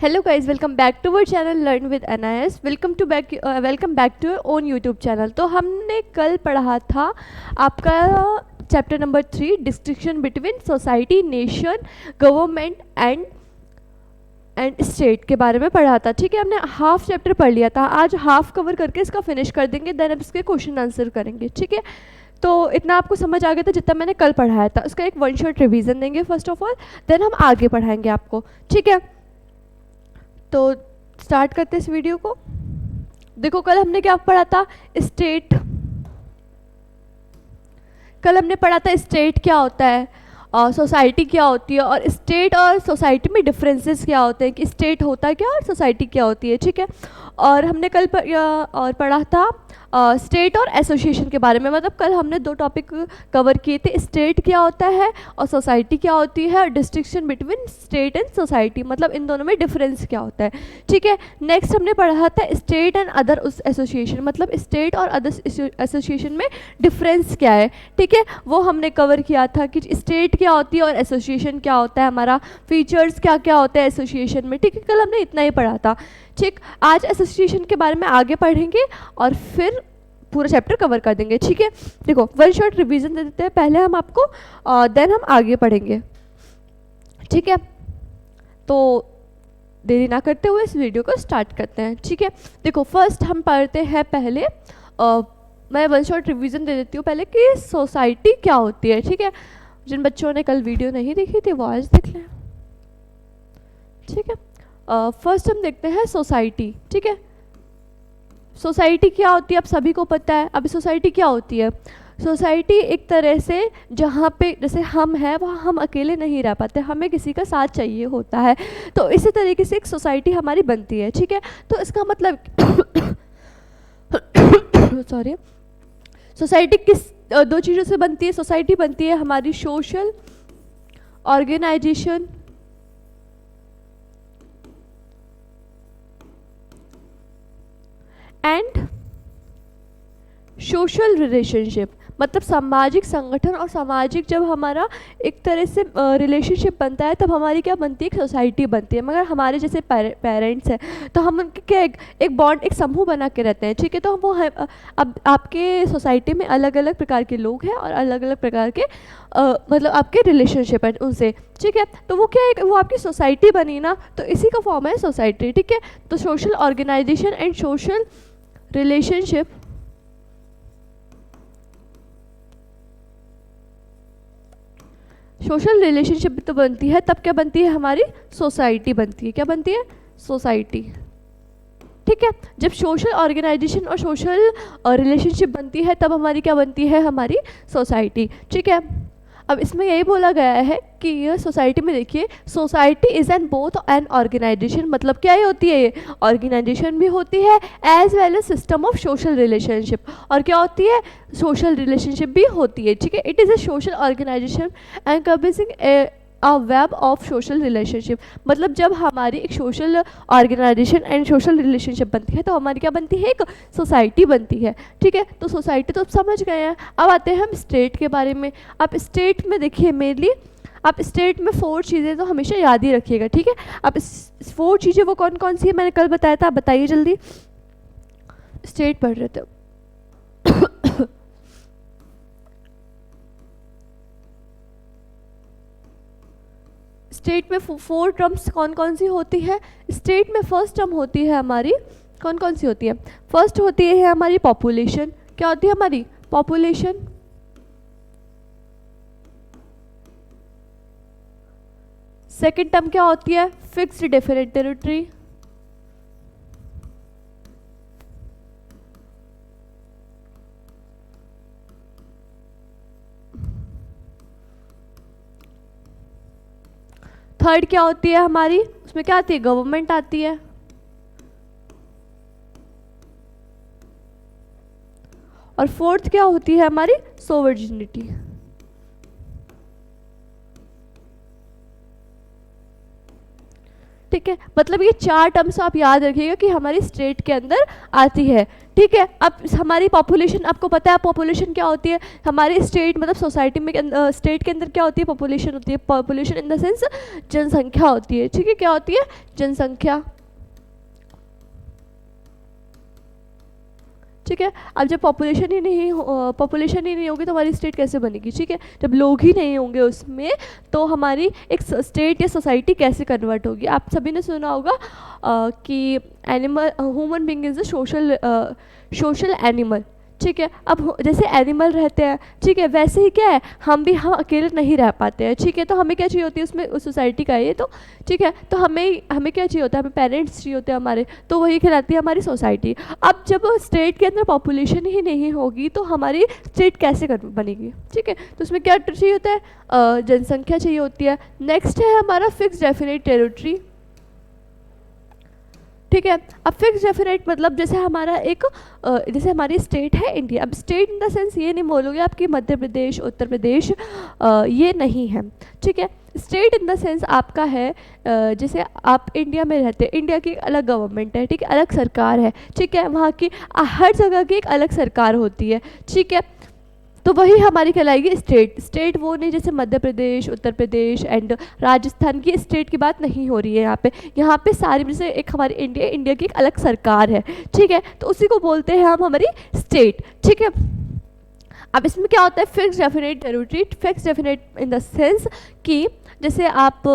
Hello guys, welcome back to our channel Learn with NIS. Welcome back to your own YouTube channel. तो हमने कल पढ़ा था आपका chapter number 3 distinction between society, nation, government and state के बारे में पढ़ा था. ठीक है, हमने हाफ चैप्टर पढ़ लिया था. आज हाफ कवर करके इसका फिनिश कर देंगे, देन अब इसके क्वेश्चन आंसर करेंगे. ठीक है, तो इतना आपको समझ आ गया था जितना मैंने कल पढ़ाया था. उसका एक वन शॉट रिवीजन देंगे फर्स्ट ऑफ ऑल, देन हम आगे पढ़ाएंगे आपको. ठीक है, तो स्टार्ट करते हैं इस वीडियो को. देखो कल हमने क्या पढ़ा था, स्टेट. कल हमने पढ़ा था स्टेट क्या होता है, सोसाइटी क्या होती है, और स्टेट और सोसाइटी में डिफरेंसेस क्या होते हैं, कि स्टेट होता क्या और सोसाइटी क्या होती है. ठीक है, और हमने कल और पढ़ा था स्टेट और एसोसिएशन के बारे में. मतलब कल हमने दो टॉपिक कवर किए थे, स्टेट क्या होता है और सोसाइटी क्या होती है, और distinction between state and society, मतलब इन दोनों में डिफरेंस क्या होता है. ठीक है, नेक्स्ट हमने पढ़ा था स्टेट एंड अदर एसोसिएशन, मतलब स्टेट और अदर एसोसिएशन में डिफरेंस क्या है. ठीक है, वो हमने कवर किया था कि स्टेट क्या होती है और एसोसिएशन क्या होता है, हमारा फीचर्स क्या क्या होता है एसोसिएशन में. ठीक है, कल हमने इतना ही पढ़ा था. ठीक, आज एसोसिएशन के बारे में आगे पढ़ेंगे और फिर पूरा चैप्टर कवर कर देंगे. ठीक है, देखो वन शॉट रिवीजन दे देते हैं पहले हम आपको, देन हम आगे पढ़ेंगे. ठीक है, तो देरी ना करते हुए इस वीडियो को स्टार्ट करते हैं. ठीक है, देखो फर्स्ट हम पढ़ते हैं पहले, मैं वन शॉट रिवीजन दे देती हूँ पहले कि सोसाइटी क्या होती है. ठीक है, जिन बच्चों ने कल वीडियो नहीं देखी थी वो आज देख लें. ठीक है, फर्स्ट हम देखते हैं सोसाइटी. ठीक है, सोसाइटी क्या होती है आप सभी को पता है. अभी सोसाइटी क्या होती है, सोसाइटी एक तरह से जहाँ पे जैसे हम हैं वहाँ हम अकेले नहीं रह पाते, हमें किसी का साथ चाहिए होता है, तो इसी तरीके से एक सोसाइटी हमारी बनती है. ठीक है, तो इसका मतलब सॉरी, सोसाइटी किस दो चीज़ों से बनती है. सोसाइटी बनती है हमारी social organisation and social relationship, मतलब सामाजिक संगठन और सामाजिक जब हमारा एक तरह से रिलेशनशिप बनता है तब हमारी क्या बनती है, एक सोसाइटी बनती है. मगर हमारे जैसे पेरेंट्स हैं तो हम उनके क्या एक बॉन्ड, एक समूह बना के रहते हैं. ठीक है, तो वो अब आपके सोसाइटी में अलग अलग प्रकार के लोग हैं और अलग अलग प्रकार के मतलब आपके रिलेशनशिप हैं उनसे. ठीक है, तो वो क्या है, वो आपकी सोसाइटी बनी ना, तो इसी का फॉर्म है सोसाइटी. ठीक है, तो social organisation and social relationship, social relationship तो बनती है तब क्या बनती है, हमारी सोसाइटी बनती है. क्या बनती है, सोसाइटी. ठीक है, जब सोशल ऑर्गेनाइजेशन और सोशल रिलेशनशिप बनती है तब हमारी क्या बनती है, हमारी सोसाइटी. ठीक है, अब इसमें यही बोला गया है कि ये सोसाइटी में देखिए, society is an both an organisation, मतलब क्या ही होती है, ये ऑर्गेनाइजेशन भी होती है as well as system of social relationship, और क्या होती है, सोशल रिलेशनशिप भी होती है. ठीक है, it is a social organisation encompassing a web of social relationship, मतलब जब हमारी एक social organisation and social relationship बनती है तो हमारी क्या बनती है, एक सोसाइटी बनती है. ठीक है, तो सोसाइटी तो आप समझ गए हैं. अब आते हैं हम स्टेट के बारे में. आप स्टेट में देखिए, मेनली आप स्टेट में 4 चीज़ें तो हमेशा याद ही रखिएगा. ठीक है, आप 4 चीज़ें वो कौन कौन सी है मैंने कल बताया था, आप बताइए जल्दी. स्टेट पढ़ रहे थे स्टेट में 4 टर्म्स कौन कौन सी होती है. स्टेट में फर्स्ट टर्म होती है हमारी, कौन कौन सी होती है, फर्स्ट होती है हमारी पॉपुलेशन. क्या होती है हमारी पॉपुलेशन. सेकंड टर्म क्या होती है, फिक्स्ड डेफिनेट टेरिटरी. थर्ड क्या होती है हमारी, उसमें क्या आती है, गवर्नमेंट आती है. और फोर्थ क्या होती है हमारी, सोवर्जिनिटी. ठीक है, मतलब ये 4 टर्म्स आप याद रखिएगा कि हमारी स्टेट के अंदर आती है. ठीक है। अब हमारी पॉपुलेशन, आपको पता है पॉपुलेशन क्या होती है हमारे स्टेट मतलब सोसाइटी में, स्टेट के अंदर क्या होती है, पॉपुलेशन होती है। पॉपुलेशन इन द सेंस जनसंख्या होती है, ठीक है। क्या होती है, जनसंख्या, ठीक है। अब जब पॉपुलेशन ही नहीं होगी तो हमारी स्टेट कैसे बनेगी, ठीक है। जब लोग ही नहीं होंगे उसमें तो हमारी एक स्टेट या सोसाइटी कैसे कन्वर्ट होगी। आप सभी ने सुना होगा कि animal, human being is a social animal, ठीक है। अब जैसे एनिमल रहते हैं, ठीक है, वैसे ही क्या है हम अकेले नहीं रह पाते हैं, ठीक है। तो हमें क्या चाहिए होती है उसमें, उस सोसाइटी का ये तो, ठीक है। तो हमें क्या चाहिए होता है, हमें पेरेंट्स चाहिए होते हैं हमारे, तो वही कहलाती है हमारी सोसाइटी। अब जब स्टेट के अंदर पॉपुलेशन ही नहीं होगी तो हमारी स्टेट कैसे बनेगी, ठीक है। तो उसमें क्या चाहिए होता है, जनसंख्या चाहिए होती है। नेक्स्ट है हमारा फिक्स डेफिनेट टेरिटरी, ठीक है। अब फिक्स डेफिनेट मतलब जैसे हमारा एक जैसे हमारी स्टेट है इंडिया। अब स्टेट इन द सेंस ये नहीं बोलोगे आपकी मध्य प्रदेश, उत्तर प्रदेश, ये नहीं है, ठीक है। स्टेट इन द सेंस आपका है जैसे आप इंडिया में रहते हैं, इंडिया की अलग गवर्नमेंट है, ठीक है, अलग सरकार है, ठीक है। वहाँ की हर जगह की एक अलग सरकार होती है, ठीक है। तो वही हमारी कहलाएगी स्टेट। स्टेट वो नहीं जैसे मध्य प्रदेश, उत्तर प्रदेश एंड राजस्थान की स्टेट की बात नहीं हो रही है यहाँ पे। यहाँ पे सारी जैसे एक हमारी इंडिया की एक अलग सरकार है, ठीक है। तो उसी को बोलते हैं हम हमारी स्टेट, ठीक है। अब इसमें क्या होता है, fix definite territory. Fix definite in the sense कि जैसे आप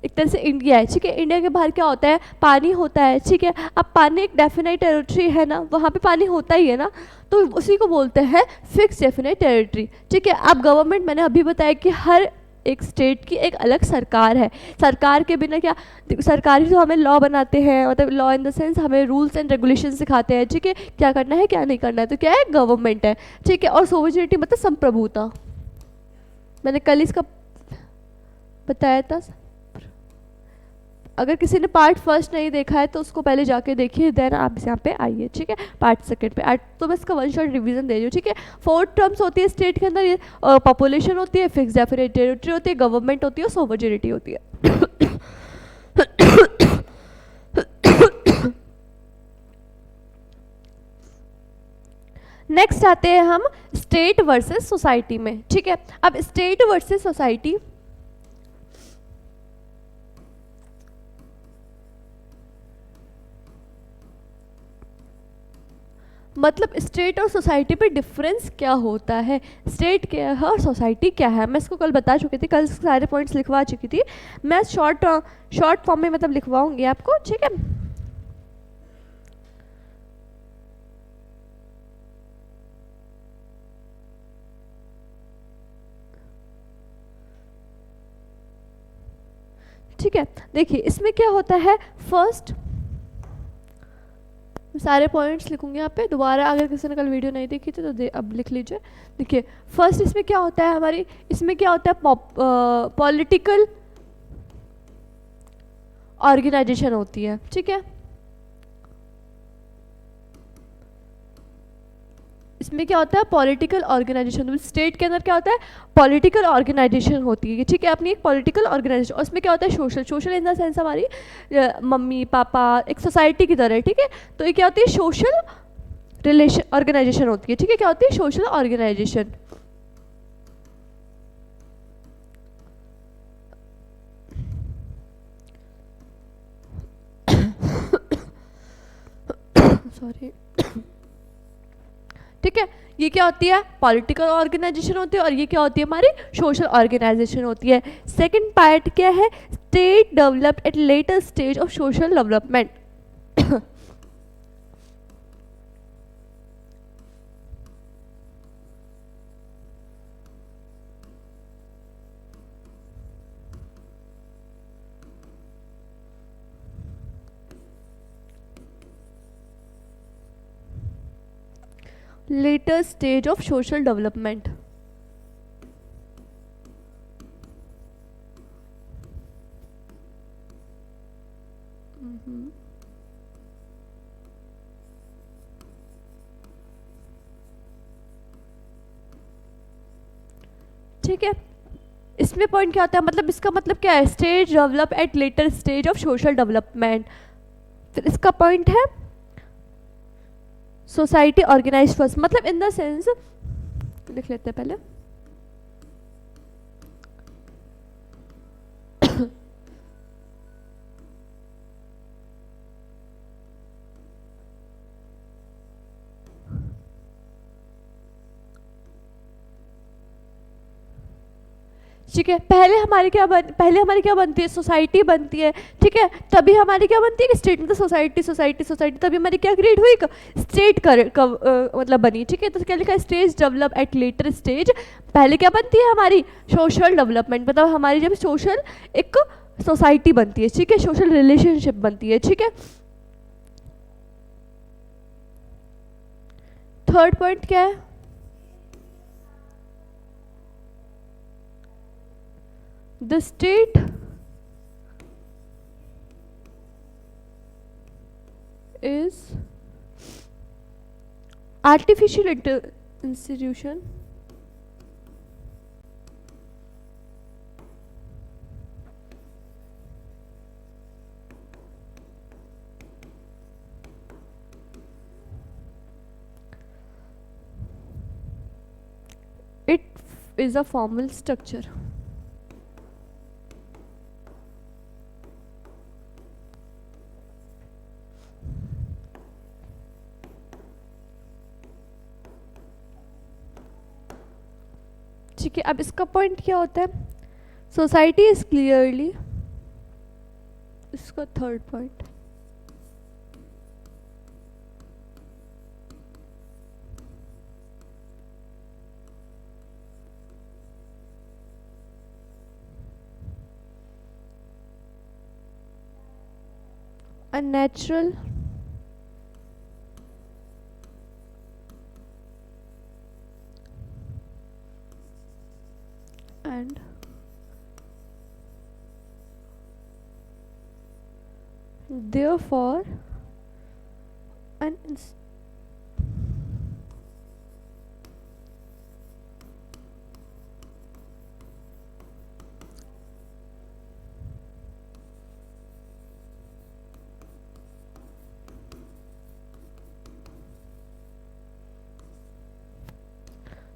एक तरह से इंडिया है, ठीक है। इंडिया के बाहर क्या होता है, पानी होता है, ठीक है। अब पानी एक डेफिनेट टेरिटरी है ना, वहाँ पे पानी होता ही है ना, तो उसी को बोलते हैं फिक्स डेफिनेट टेरिटरी, ठीक है। अब गवर्नमेंट, मैंने अभी बताया कि हर एक स्टेट की एक अलग सरकार है। सरकार के बिना क्या, सरकार ही तो हमें लॉ बनाते हैं, मतलब लॉ इन द सेंस हमें रूल्स एंड रेगुलेशन सिखाते हैं, ठीक है, क्या करना है क्या नहीं करना है। तो क्या है, गवर्नमेंट है, ठीक है। और सोवरेनिटी मतलब संप्रभुता, मैंने कल इसका बताया था। अगर किसी ने पार्ट फर्स्ट नहीं देखा है तो उसको पहले जाके देखिए, देन आप यहाँ पे आइए, ठीक है, पार्ट सेकंड पे। तो मैं इसका वन शॉट रिवीजन दे रही हूँ, ठीक है। 4 टर्म्स होती है स्टेट के अंदर, पॉपुलेशन होती है, फिक्स डेफिनेट टेरिटरी होती है, गवर्नमेंट होती है, सोवरेनिटी होती है। नेक्स्ट आते हैं हम स्टेट वर्सेस सोसाइटी में, ठीक है। अब स्टेट वर्सेस सोसाइटी, मतलब स्टेट और सोसाइटी पे डिफरेंस क्या होता है, स्टेट क्या है और सोसाइटी क्या है। मैं इसको कल बता चुकी थी, कल सारे पॉइंट्स लिखवा चुकी थी। मैं शॉर्ट फॉर्म में मतलब लिखवाऊंगी आपको, ठीक है। ठीक है, देखिए इसमें क्या होता है, फर्स्ट सारे पॉइंट्स लिखूंगी यहाँ पे, दोबारा अगर किसी ने कल वीडियो नहीं देखी थी तो अब लिख लीजिए। देखिए फर्स्ट इसमें क्या होता है, हमारी इसमें क्या होता है, पॉलिटिकल ऑर्गेनाइजेशन होती है, ठीक है। इसमें क्या होता है, पॉलिटिकल ऑर्गेनाइजेशन। स्टेट के अंदर क्या होता है, पॉलिटिकल ऑर्गेनाइजेशन होती है, ठीक है, अपनी एक पॉलिटिकल ऑर्गेनाइजेशन। और इसमें क्या होता है, सोशल इन द सेंस हमारी मम्मी पापा एक सोसाइटी की तरह, ठीक है। तो ये क्या होती है, सोशल रिलेशन ऑर्गेनाइजेशन होती है, ठीक है। क्या होती है, सोशल ऑर्गेनाइजेशन। सॉरी, ठीक है। ये क्या होती है, पॉलिटिकल ऑर्गेनाइजेशन होती है, और ये क्या होती है, हमारी सोशल ऑर्गेनाइजेशन होती है। सेकंड पार्ट क्या है, state developed eight later stage of social development. later stage of social development। ठीक है, इसमें पॉइंट क्या होता है, मतलब इसका मतलब क्या है, stage develop at later stage of social development. फिर इसका पॉइंट है सोसाइटी ऑर्गेनाइज फर्स्ट, मतलब इन द सेंस, लिख लेते हैं पहले। ठीक है, पहले हमारी क्या बनती है, सोसाइटी बनती है, ठीक है, तभी हमारी क्या बनती है कि स्टेट, मतलब सोसाइटी सोसाइटी सोसाइटी, तभी हमारी क्या क्रिएट हुई, स्टेट मतलब बनी, ठीक है। तो क्या लिखा है, stage develop at later stage. पहले क्या बनती है हमारी, सोशल डेवलपमेंट, मतलब हमारी जब सोशल एक सोसाइटी बनती है, ठीक है, सोशल रिलेशनशिप बनती है, ठीक है। थर्ड पॉइंट क्या है, the state is artificial institution it is a formal structure। ठीक है, अब इसका पॉइंट क्या होता है, सोसाइटी इज क्लियरली, इसका third point, a natural and therefore an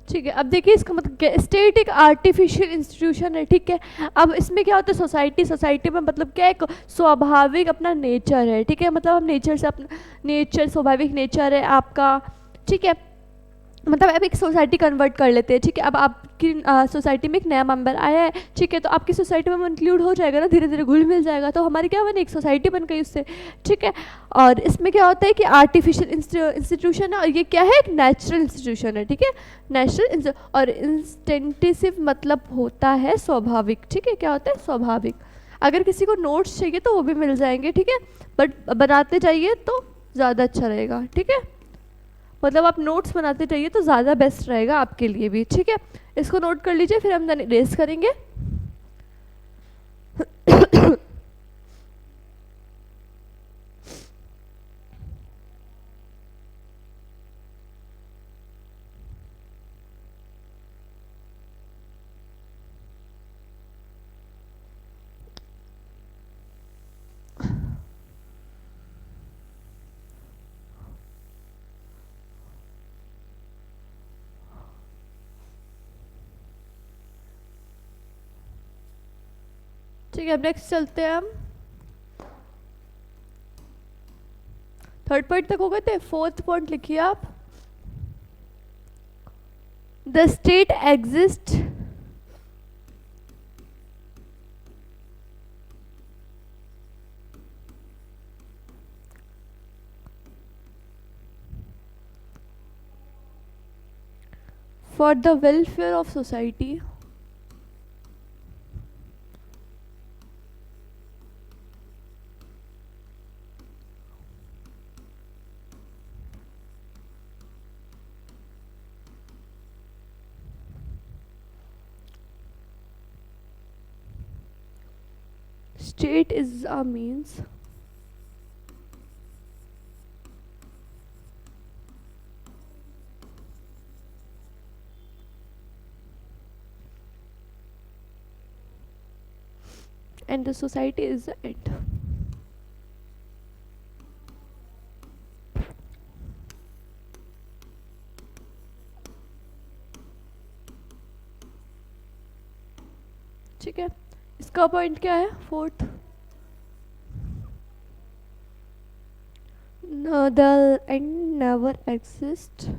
ठीक है। अब देखिए इसका मतलब क्या, स्टेट एक आर्टिफिशियल इंस्टीट्यूशन है, ठीक है। अब इसमें क्या होता है, सोसाइटी में मतलब क्या, एक स्वाभाविक अपना नेचर है, ठीक है, मतलब हम नेचर से अपना नेचर, स्वाभाविक नेचर है आपका, ठीक है। मतलब अब एक सोसाइटी कन्वर्ट कर लेते हैं, ठीक है। अब आपकी सोसाइटी में एक नया मेंबर आया है, ठीक है, तो आपकी सोसाइटी में इंक्लूड हो जाएगा ना, धीरे धीरे घुल मिल जाएगा, तो हमारी क्या बनी, एक सोसाइटी बन गई उससे, ठीक है। और इसमें क्या होता है कि आर्टिफिशियल इंस्टीट्यूशन है, और ये क्या है, एक नेचुरल इंस्टीट्यूशन है, ठीक है, नेचुरल। और इंस्टेंटिव मतलब होता है स्वाभाविक, ठीक है, क्या होता है, स्वाभाविक। अगर किसी को नोट्स चाहिए तो वो भी मिल जाएंगे, ठीक है, बट बनाते जाइए तो ज़्यादा अच्छा रहेगा, ठीक है। मतलब आप नोट्स बनाते जाइए तो ज़्यादा बेस्ट रहेगा आपके लिए भी, ठीक है। इसको नोट कर लीजिए, फिर हम रेस करेंगे। ठीक है, अब नेक्स्ट चलते हैं हम। थर्ड पॉइंट तक हो गए थे, फोर्थ पॉइंट लिखिए आप। The state exist for the welfare of society state is a means and the society is the end। ठीक है, इसका पॉइंट क्या है? Fourth, the end never exists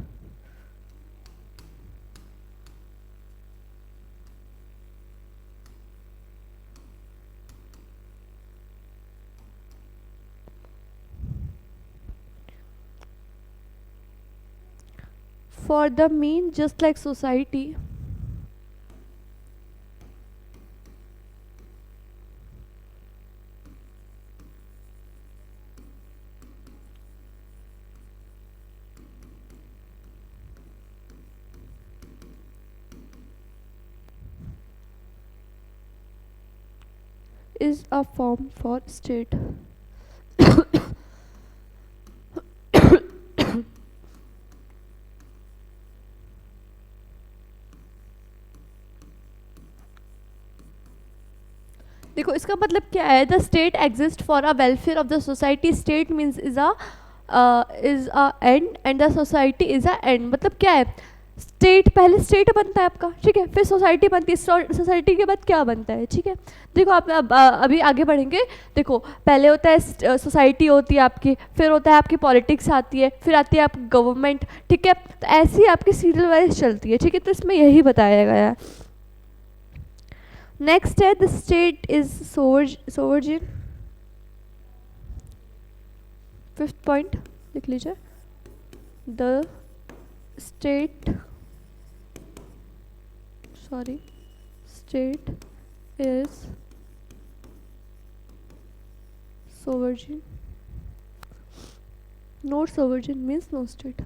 for the mean, just like society is a form for state. देखो इसका मतलब क्या है? The state exist for a welfare of the society. State means is a and and the society is a and. मतलब क्या है? State, पहले state बनता है आपका, ठीक है, फिर सोसाइटी बनती है, सोसाइटी के बाद क्या बनता है, ठीक है. देखो आप अभी आगे बढ़ेंगे. देखो पहले होता है सोसाइटी होती है आपकी, फिर होता है आपकी पॉलिटिक्स आती है, फिर आती है आपकी गवर्नमेंट, ठीक है. तो ऐसी आपकी सीरियल वाइज चलती है, ठीक है. तो इसमें यही बताया गया है. नेक्स्ट है the state is sovereign. Fifth point लिख लीजिए. The state is sovereign. Not sovereign means no state.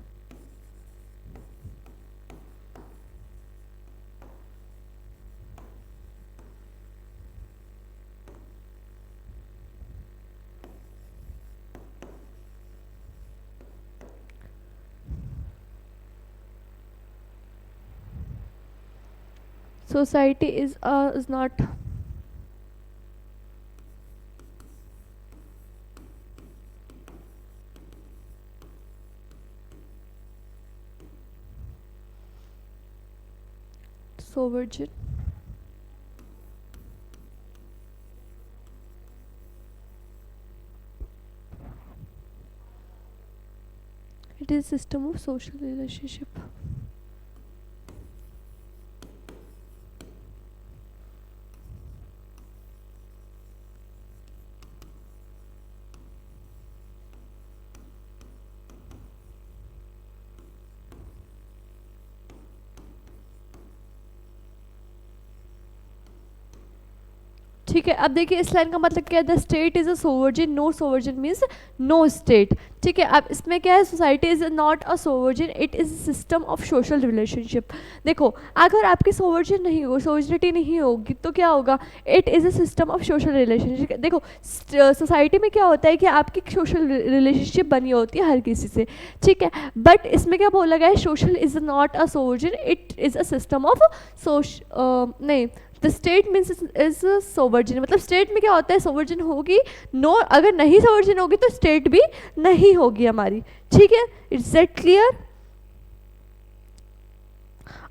Society is not sovereign. It is a system of social relationship. ठीक है. अब देखिए इस लाइन का मतलब क्या है? The state is a sovereign. No sovereign means no state, ठीक है. अब इसमें क्या है? Society is not a sovereign, it is a system of social relationship. देखो अगर आपकी सोवर्जिन नहीं हो, सोवर्जिनिटी नहीं होगी तो क्या होगा? It is a system of social relationship. देखो सोसाइटी में क्या होता है कि आपकी सोशल रिलेशनशिप बनी होती है हर किसी से, ठीक है. बट इसमें क्या बोला गया है? Social is not a sovereign, it is a system of नहीं, the state means is sovereign. मतलब स्टेट में क्या होता है? सोवर्जिन होगी. नो, अगर नहीं सोवर्जिन होगी तो स्टेट भी नहीं होगी हमारी, ठीक है. It's that clear?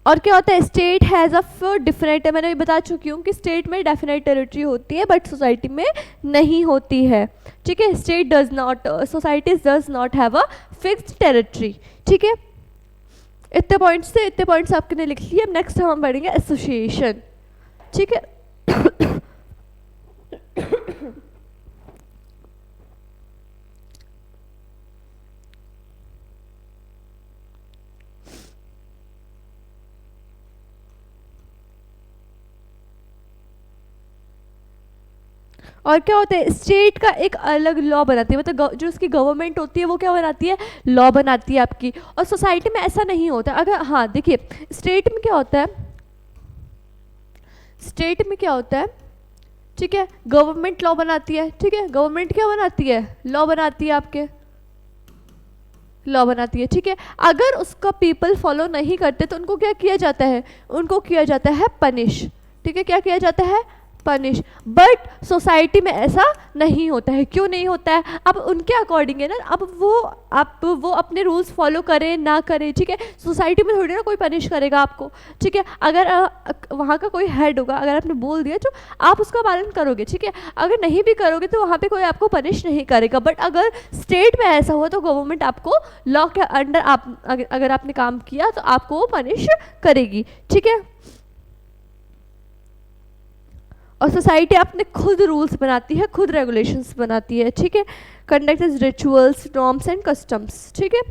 और क्या होता है? स्टेट हैज़ अ डिफिनेट, मैंने भी बता चुकी हूँ कि स्टेट में डेफिनेट टेरिटरी होती है बट सोसाइटी में नहीं होती है, ठीक है. State does not, societies does not have a fixed territory, ठीक है. इतने पॉइंट्स थे, इतने पॉइंट्स आपने लिख लिए. अब नेक्स्ट हम पढ़ेंगे एसोसिएशन, ठीक है. और क्या होता है? स्टेट का एक अलग लॉ बनाती है, मतलब जो उसकी गवर्नमेंट होती है वो क्या बनाती है? लॉ बनाती है आपकी. और सोसाइटी में ऐसा नहीं होता. अगर हाँ देखिए स्टेट में क्या होता है? स्टेट में क्या होता है, ठीक है, गवर्नमेंट लॉ बनाती है, ठीक है. गवर्नमेंट क्या बनाती है? लॉ बनाती है, आपके लॉ बनाती है, ठीक है. अगर उसका पीपल फॉलो नहीं करते तो उनको क्या किया जाता है? उनको किया जाता है पनिश, ठीक है. क्या किया जाता है? पनिश, बट सोसाइटी में ऐसा नहीं होता है। क्यों नहीं होता है? अब उनके अकॉर्डिंग है ना, अब वो अपने रूल्स फॉलो करें ना करें, ठीक है, सोसाइटी में थोड़ी ना कोई पनिश करेगा आपको, ठीक है। अगर वहाँ का कोई हेड होगा, अगर आपने बोल दिया तो आप उसका पालन करोगे, ठीक है। अगर नहीं भी करोगे तो वहाँ पे कोई आपको पनिश नहीं करेगा। बट अगर स्टेट में ऐसा हुआ तो गवर्नमेंट आपको लॉ के अंडर अगर आपने काम किया तो आपको वो पनिश करेगी, ठीक है। और सोसाइटी अपने खुद रूल्स बनाती है, खुद रेगुलेशंस बनाती है, ठीक है। Conduct is rituals, norms and customs, ठीक है।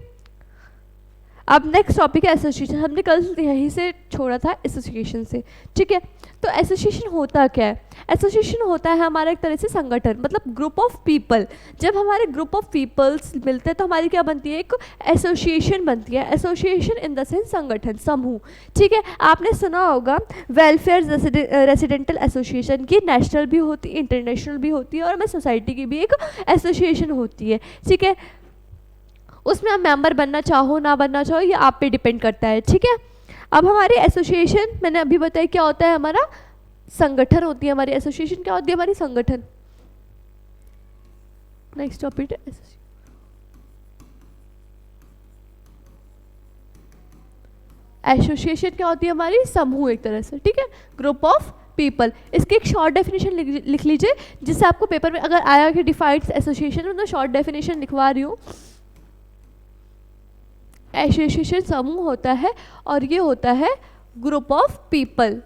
अब नेक्स्ट टॉपिक है एसोसिएशन। हमने कल यहीं से छोड़ा था एसोसिएशन से, ठीक है। तो एसोसिएशन होता क्या है? एसोसिएशन होता है हमारा एक तरह से संगठन, मतलब ग्रुप ऑफ पीपल। जब हमारे ग्रुप ऑफ पीपल्स मिलते हैं तो हमारी क्या बनती है? एक एसोसिएशन बनती है। एसोसिएशन इन द सेंस संगठन, समूह, ठीक है। आपने सुना होगा वेलफेयर रेसिडेंटल एसोसिएशन की नेशनल भी होती है, इंटरनेशनल भी होती है, और हमें सोसाइटी की भी एक एसोसिएशन होती है, ठीक है। उसमें आप मेंबर बनना चाहो ना बनना चाहो ये आप पे डिपेंड करता है, ठीक है। अब हमारी एसोसिएशन मैंने अभी बताया क्या होता है, हमारा संगठन होती है हमारी एसोसिएशन। क्या होती है? हमारी संगठन। नेक्स्ट टॉपिक है एसोसिएशन। क्या होती है? हमारी समूह एक तरह से, ठीक है, ग्रुप ऑफ पीपल। इसकी एक शॉर्ट डेफिनेशन लिख लीजिए, जिससे आपको पेपर में अगर आया कि डिफाइंस एसोसिएशन, तो शॉर्ट डेफिनेशन लिखवा रही हूँ। एसोसिएशन समूह होता है और ये होता है ग्रुप ऑफ पीपल।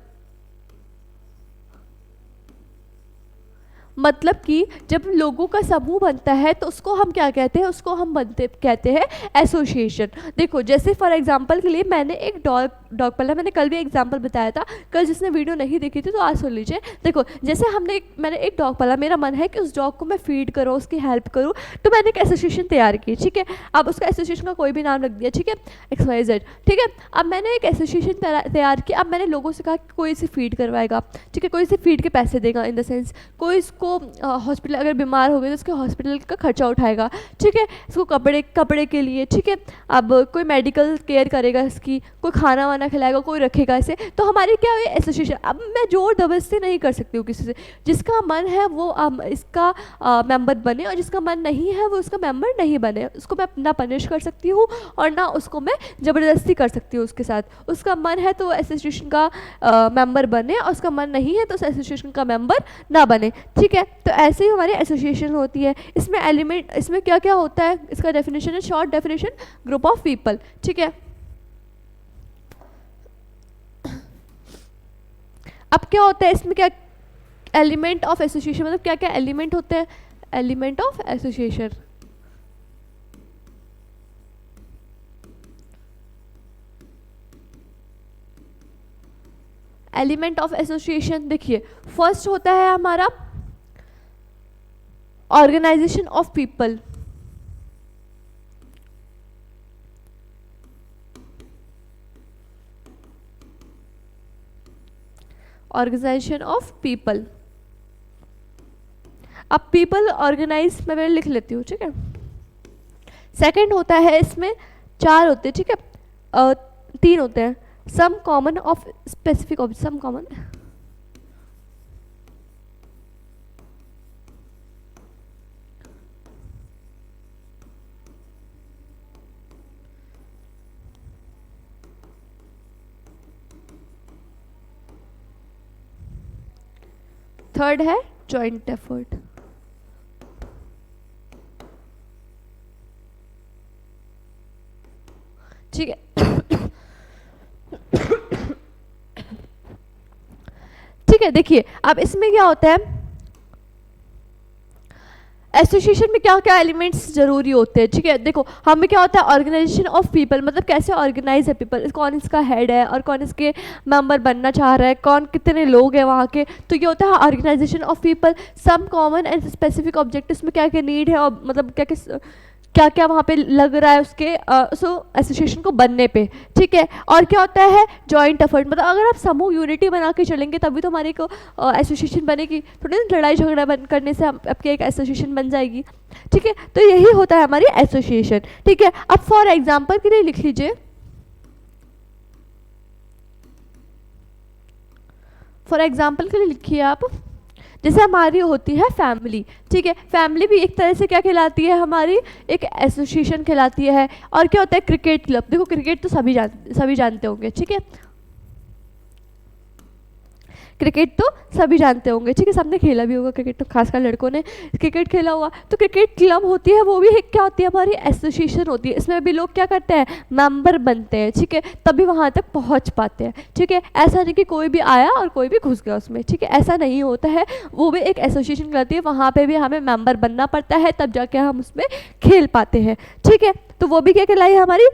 मतलब कि जब लोगों का समूह बनता है तो उसको हम क्या कहते हैं? उसको हम कहते हैं एसोसिएशन। देखो जैसे फॉर एग्जांपल के लिए मैंने एक डॉग पाला, मैंने कल भी एग्जांपल बताया था, कल जिसने वीडियो नहीं देखी थी तो आज सुन लीजिए। देखो जैसे मैंने एक डॉग पाला, मेरा मन है कि उस डॉग को मैं फीड करूँ, उसकी हेल्प करूँ, तो मैंने एक एसोसिएशन तैयार की, ठीक है। अब उसका एसोसिएशन का कोई भी नाम रख दिया, ठीक है, XYZ, ठीक है। अब मैंने एक एसोसिएशन तैयार की। अब मैंने लोगों से कहा कि कोई इसे फीड करवाएगा, ठीक है, कोई इसे फीड के पैसे देगा, इन द सेंस कोई हॉस्पिटल अगर बीमार हो गए तो उसके हॉस्पिटल का खर्चा उठाएगा, ठीक है, इसको कपड़े के लिए, ठीक है। अब कोई मेडिकल केयर करेगा इसकी, कोई खाना वाना खिलाएगा, कोई रखेगा इसे। तो हमारी क्या है? एसोसिएशन। अब मैं जोर जबरदस्ती नहीं कर सकती हूँ किसी से, जिसका मन है वो इसका मेंबर बने और जिसका मन नहीं है वो उसका मेंबर नहीं बने। उसको मैं ना पनिश कर सकती हूँ और ना उसको मैं ज़बरदस्ती कर सकती हूँ उसके साथ। उसका मन है तो एसोसिएशन का मेंबर बने और उसका मन नहीं है तो उस एसोसिएशन का मेंबर ना बने, ठीक है। तो ऐसे ही हमारी एसोसिएशन होती है। इसमें क्या क्या होता है? इसका डेफिनेशन है, short definition, group of people, ठीक है। अब क्या होता है इसमें? क्या एलिमेंट ऑफ एसोसिएशन, मतलब क्या क्या एलिमेंट होते हैं? Element of association, element of association देखिए, फर्स्ट होता है हमारा organisation of people. Organisation of people. People पीपल ऑर्गेनाइज मैं लिख लेती हूँ, ठीक है। सेकंड होता है, इसमें 4 होते हैं, ठीक है, 3 होते हैं। Some common of specific of some common, third है जॉइंट एफर्ट। ठीक है, ठीक है। देखिए अब इसमें क्या होता है, एसोसिएशन में क्या क्या एलिमेंट्स जरूरी होते हैं, ठीक है। देखो हमें क्या होता है, ऑर्गेनाइजेशन ऑफ पीपल, मतलब कैसे ऑर्गेनाइज है पीपल, कौन इसका हेड है और कौन इसके मेंबर बनना चाह रहा है, कौन कितने लोग हैं वहाँ के, तो ये होता है organisation of people. Some common and specific objectives में क्या क्या नीड है और मतलब क्या क्या वहाँ पे लग रहा है उसके एसोसिएशन को बनने पे, ठीक है। और क्या होता है जॉइंट एफर्ट, मतलब अगर आप समूह यूनिटी बना के चलेंगे तभी तो हमारी एक एसोसिएशन बनेगी, थोड़ी ना लड़ाई झगड़ा करने से आपकी एक एसोसिएशन बन जाएगी, ठीक है। तो यही होता है हमारी एसोसिएशन, ठीक है। अब फॉर एग्जाम्पल के लिए लिख लीजिए, फॉर एग्जाम्पल के लिए लिखिए आप जैसे हमारी होती है फैमिली, ठीक है, फैमिली भी एक तरह से क्या कहलाती है, हमारी एक एसोसिएशन कहलाती है। और क्या होता है क्रिकेट क्लब, देखो क्रिकेट तो सभी जानते होंगे, ठीक है, क्रिकेट तो सभी जानते होंगे, ठीक है, सबने खेला भी होगा क्रिकेट, तो खासकर लड़कों ने क्रिकेट खेला हुआ। तो क्रिकेट क्लब होती है, वो भी एक क्या होती है, हमारी एसोसिएशन होती है। इसमें भी लोग क्या करते हैं, मेंबर बनते हैं, ठीक है, तभी वहाँ तक पहुँच पाते हैं, ठीक है। ऐसा नहीं कि कोई भी आया और कोई भी घुस गया उसमें, ठीक है, ऐसा नहीं होता है। वो भी एक एसोसिएशन कहलाती है, वहाँ पर भी हमें मेम्बर बनना पड़ता है, तब जाके हम उसमें खेल पाते हैं, ठीक है। तो वो भी क्या कहलाई हमारी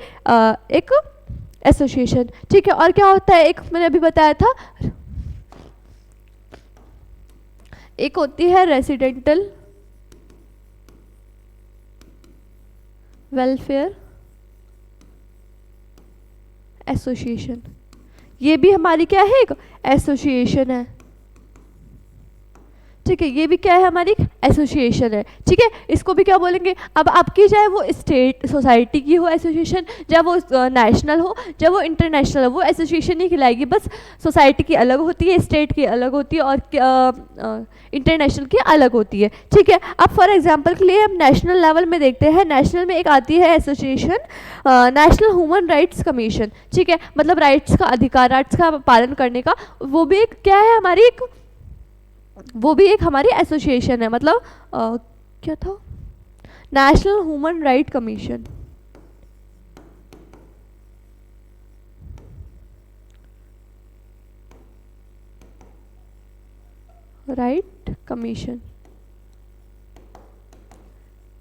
एक एसोसिएशन, ठीक है। और क्या होता है, एक मैंने अभी बताया था, एक होती है रेसिडेंटल वेलफेयर एसोसिएशन, ये भी हमारी क्या है, एक एसोसिएशन है, ठीक है, ये भी क्या है, हमारी एसोसिएशन है, ठीक है। इसको भी क्या बोलेंगे, अब आपकी चाहे वो स्टेट सोसाइटी की हो एसोसिएशन, चाहे वो नेशनल हो, चाहे वो इंटरनेशनल हो, वो एसोसिएशन ही खिलाएगी। बस सोसाइटी की अलग होती है, स्टेट की अलग होती है, और इंटरनेशनल की अलग होती है, ठीक है। अब फॉर एग्जांपल के लिए हम नेशनल लेवल में देखते हैं, नेशनल में एक आती है association national human rights commission, ठीक है, मतलब राइट्स का अधिकार, राइट्स का पालन करने का, वो भी एक क्या है, हमारी एक, वो भी एक हमारी एसोसिएशन है, मतलब क्या था, national human right commission, right commission,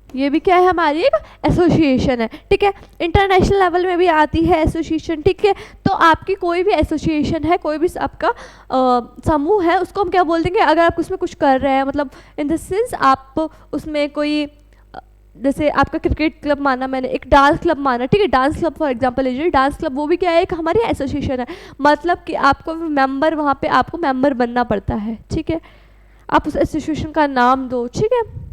ये भी क्या है, हमारी एक एसोसिएशन है, ठीक है। इंटरनेशनल लेवल में भी आती है एसोसिएशन, ठीक है। तो आपकी कोई भी एसोसिएशन है, कोई भी आपका समूह है, उसको हम क्या बोल देंगे, अगर आप उसमें कुछ कर रहे हैं, मतलब इन द सेंस आप उसमें कोई, जैसे आपका क्रिकेट क्लब माना मैंने, एक डांस क्लब माना, ठीक है, डांस क्लब फॉर एग्जांपल लीजिए, डांस क्लब वो भी क्या है, एक हमारी एसोसिएशन है, मतलब कि आपको मेंबर, वहाँ पे आपको मेंबर बनना पड़ता है, ठीक है, आप उस एसोसिएशन का नाम दो, ठीक है।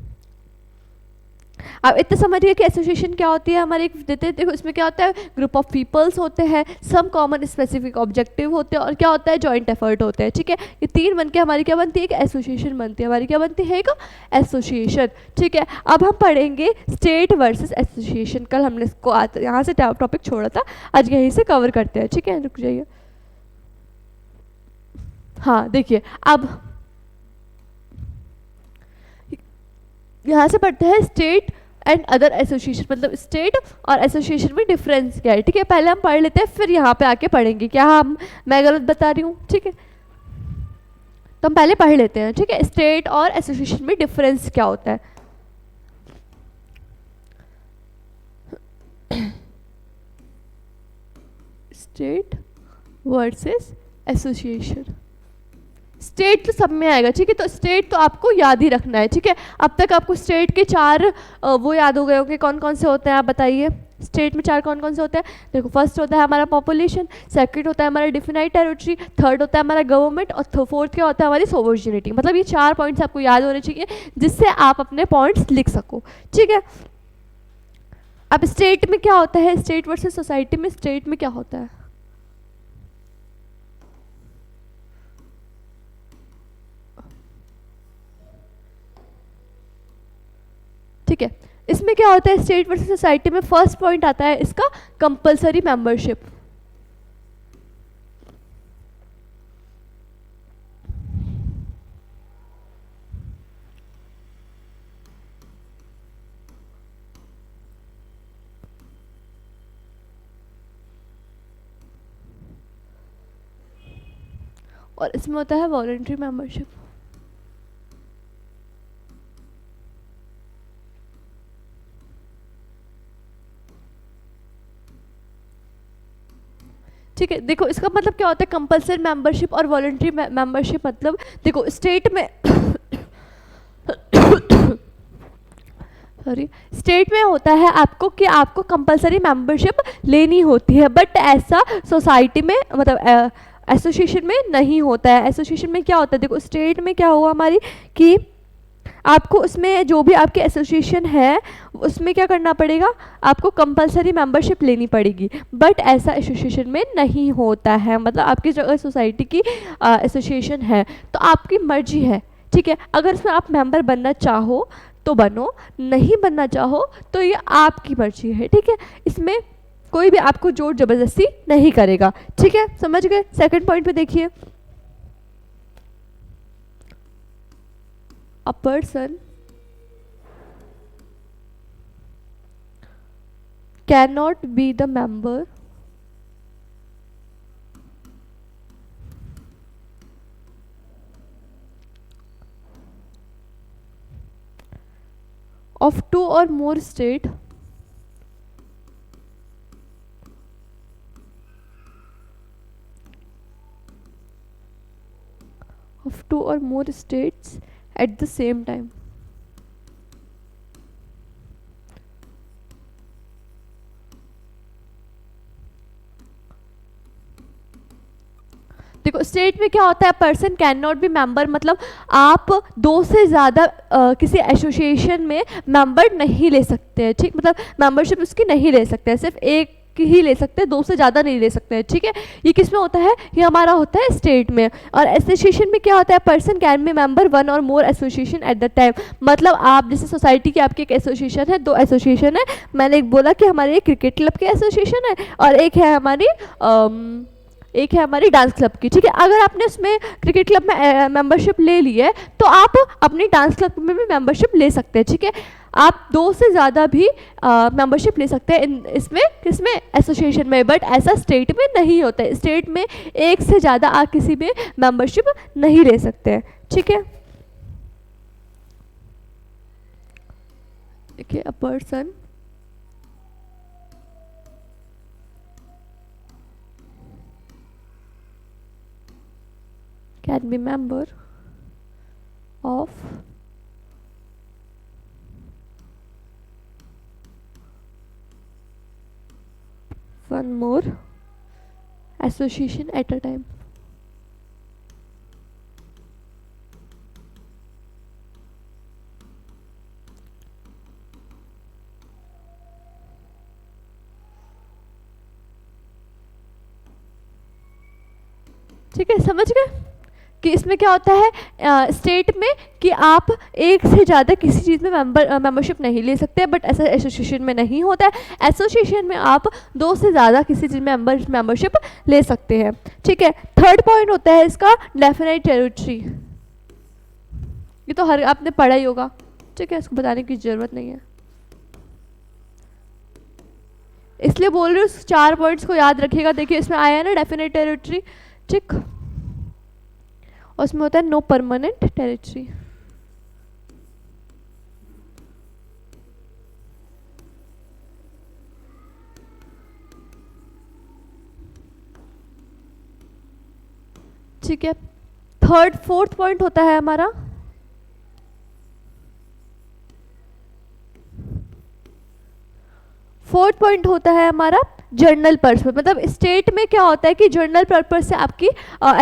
आप इतना समझिए कि एसोसिएशन क्या होती है, हमारे एक देते हैं, देखो इसमें क्या होता है, ग्रुप ऑफ पीपल्स होते हैं, सम कॉमन स्पेसिफिक ऑब्जेक्टिव होते हैं, और क्या होता है, जॉइंट एफर्ट होते हैं, ठीक है। ये तीन बनके हमारी क्या बनती है, एक एसोसिएशन बनती है, हमारी क्या बनती है, एक एसोसिएशन, ठीक है। अब हम पढ़ेंगे स्टेट वर्सेस एसोसिएशन, कल हमने इसको यहाँ से टॉपिक छोड़ा था, आज यहीं से कवर करते हैं, ठीक है, रुक जाइए। हाँ देखिए, अब यहाँ से पढ़ते हैं स्टेट एंड अदर एसोसिएशन, मतलब स्टेट और एसोसिएशन में डिफरेंस क्या है, ठीक है। पहले हम पढ़ लेते हैं, फिर यहाँ पे आके पढ़ेंगे, क्या मैं गलत बता रही हूँ, ठीक है। तो हम पहले पढ़ लेते हैं, ठीक है, स्टेट और एसोसिएशन में डिफरेंस क्या होता है। स्टेट वर्सेस एसोसिएशन, स्टेट तो सब में आएगा, ठीक है, तो स्टेट तो आपको याद ही रखना है, ठीक है। अब तक आपको स्टेट के चार वो याद हो गए होंगे, कौन कौन से होते हैं, आप बताइए, स्टेट में चार कौन कौन से होते हैं। देखो, फर्स्ट होता है हमारा पॉपुलेशन, सेकंड होता है हमारा डिफाइंड टेरिटरी, थर्ड होता है हमारा गवर्नमेंट, और फोर्थ क्या होता है, हमारी सोवर्जिनिटी। मतलब ये चार पॉइंट्स आपको याद होने चाहिए, जिससे आप अपने पॉइंट्स लिख सको, ठीक है। अब स्टेट में क्या होता है, स्टेट वर्सेस सोसाइटी में, स्टेट में क्या होता है, ठीक है। इसमें क्या होता है, स्टेट वर्सेस सोसाइटी में फर्स्ट पॉइंट आता है इसका कंपलसरी मेंबरशिप। और इसमें होता है वॉलंटरी मेंबरशिप। ठीक है, देखो इसका मतलब क्या होता है, कंपलसरी मेंबरशिप और वॉलंटरी मेंबरशिप। मतलब देखो स्टेट में सॉरी, स्टेट में होता है आपको कि आपको कंपलसरी मेंबरशिप लेनी होती है, बट ऐसा सोसाइटी में, मतलब एसोसिएशन में नहीं होता है। एसोसिएशन में क्या होता है, देखो स्टेट में क्या हुआ हमारी कि आपको उसमें जो भी आपके एसोसिएशन है उसमें क्या करना पड़ेगा, आपको कंपलसरी मेंबरशिप लेनी पड़ेगी, बट ऐसा एसोसिएशन में नहीं होता है। मतलब आपकी जो सोसाइटी की एसोसिएशन है तो आपकी मर्जी है ठीक है। अगर इसमें आप मेंबर बनना चाहो तो बनो, नहीं बनना चाहो तो ये आपकी मर्जी है, ठीक है। इसमें कोई भी आपको जोर जबरदस्ती नहीं करेगा, ठीक है, समझ गए। सेकंड पॉइंट पे देखिए, अ person can not be the member of two or more state of two or more states at the same time। देखो स्टेट में क्या होता है, person can not be member, मतलब आप दो से ज़्यादा किसी एसोसिएशन में मेंबर नहीं ले सकते हैं, ठीक, मतलब मेंबरशिप उसकी नहीं ले सकते हैं, सिर्फ एक ही ले सकते हैं, दो से ज़्यादा नहीं ले सकते हैं, ठीक है। ये किस में होता है, ये हमारा होता है स्टेट में। और एसोसिएशन में क्या होता है, person can be member one और मोर एसोसिएशन एट द टाइम, मतलब आप जैसे सोसाइटी की आपकी एक एसोसिएशन है, दो एसोसिएशन है, मैंने एक बोला कि हमारे एक क्रिकेट क्लब की एसोसिएशन है और एक है हमारी डांस क्लब की, ठीक है। अगर आपने उसमें क्रिकेट क्लब में मेंबरशिप ले ली है तो आप अपनी डांस क्लब में भी मेंबरशिप ले सकते हैं, ठीक है। आप दो से ज़्यादा भी मेंबरशिप ले सकते हैं इसमें किसमें, एसोसिएशन में, बट ऐसा स्टेट में नहीं होता है। स्टेट में एक से ज़्यादा आप किसी में मेंबरशिप नहीं ले सकते हैं, ठीक है। देखिए, a person can be member of one more association at a time। ठीक है, समझ गए कि इसमें क्या होता है स्टेट में कि आप एक से ज़्यादा किसी चीज़ में मेंबरशिप नहीं ले सकते, बट ऐसा एसोसिएशन में नहीं होता है। एसोसिएशन में आप दो से ज़्यादा किसी चीज़ में मेंबरशिप ले सकते हैं, ठीक है। थर्ड पॉइंट होता है इसका डेफिनेट टेरिटरी। ये तो हर आपने पढ़ा ही होगा, ठीक है, इसको बताने की ज़रूरत नहीं है, इसलिए बोल रही हूँ 4 पॉइंट्स को याद रखिएगा। देखिए इसमें आया है ना डेफिनेट टेरिटरी, ठीक, और उसमें होता है नो परमानेंट टेरिटरी। ठीक है, फोर्थ पॉइंट होता है हमारा जर्नल पर्पस। मतलब स्टेट में क्या होता है कि जर्नल पर्पस से आपकी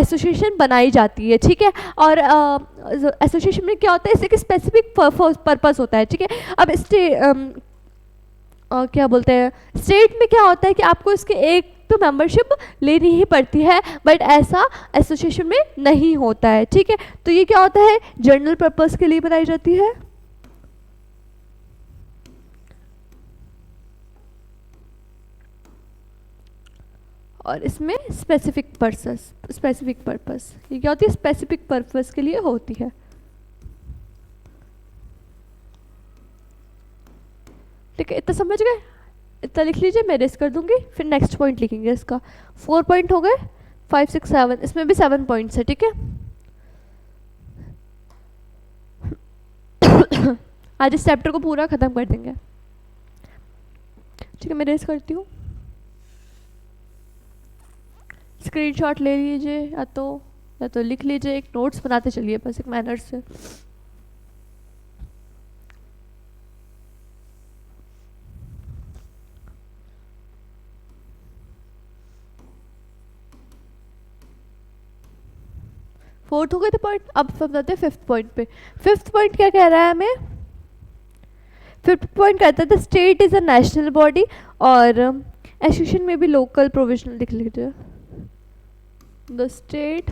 एसोसिएशन बनाई जाती है, ठीक है। और एसोसिएशन में क्या होता है, इससे स्पेसिफिक पर्पस होता है, ठीक है। अब क्या बोलते हैं, स्टेट में क्या होता है कि आपको इसके एक तो मेंबरशिप लेनी ही पड़ती है, बट ऐसा एसोसिएशन में नहीं होता है, ठीक है। तो ये क्या होता है, जर्नल पर्पस के लिए बनाई जाती है। और इसमें स्पेसिफिक पर्पस, ये क्या होती है, स्पेसिफिक पर्पस के लिए होती है। ठीक है, इतना समझ गए, इतना लिख लीजिए, मैं रेस्ट कर दूंगी, फिर नेक्स्ट पॉइंट लिखेंगे इसका। 4 पॉइंट हो गए, 5 6 7, इसमें भी 7 पॉइंट्स है, ठीक है। आज इस चैप्टर को पूरा खत्म कर देंगे, ठीक है। मैं रेस्ट करती हूँ, स्क्रीनशॉट ले लीजिए या तो लिख लीजिए, एक नोट्स बनाते चलिए बस, एक मैनर से। फोर्थ हो गए थे पॉइंट, अब बताते हैं फिफ्थ पॉइंट पे। फिफ्थ पॉइंट क्या कह रहा है हमें, फिफ्थ पॉइंट कहता है the state is a national body, और एसोसिएशन में भी लोकल प्रोविजनल लिख लीजिए। The state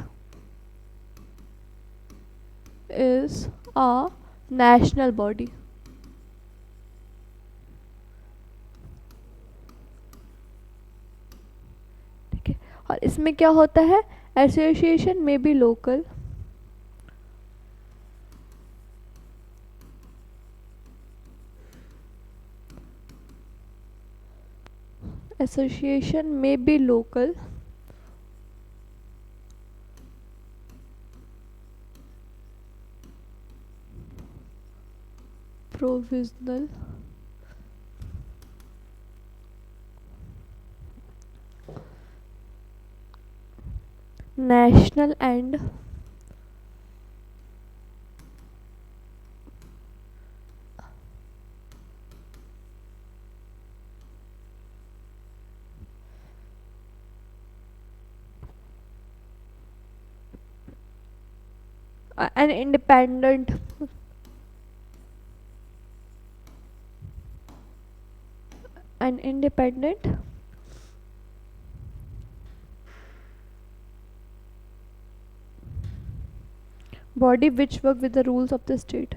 is a national body. ठीक है, और इसमें क्या होता है, एसोसिएशन में बी लोकल, एसोसिएशन में be local, provisional, national and an independent body which work with the rules of the state.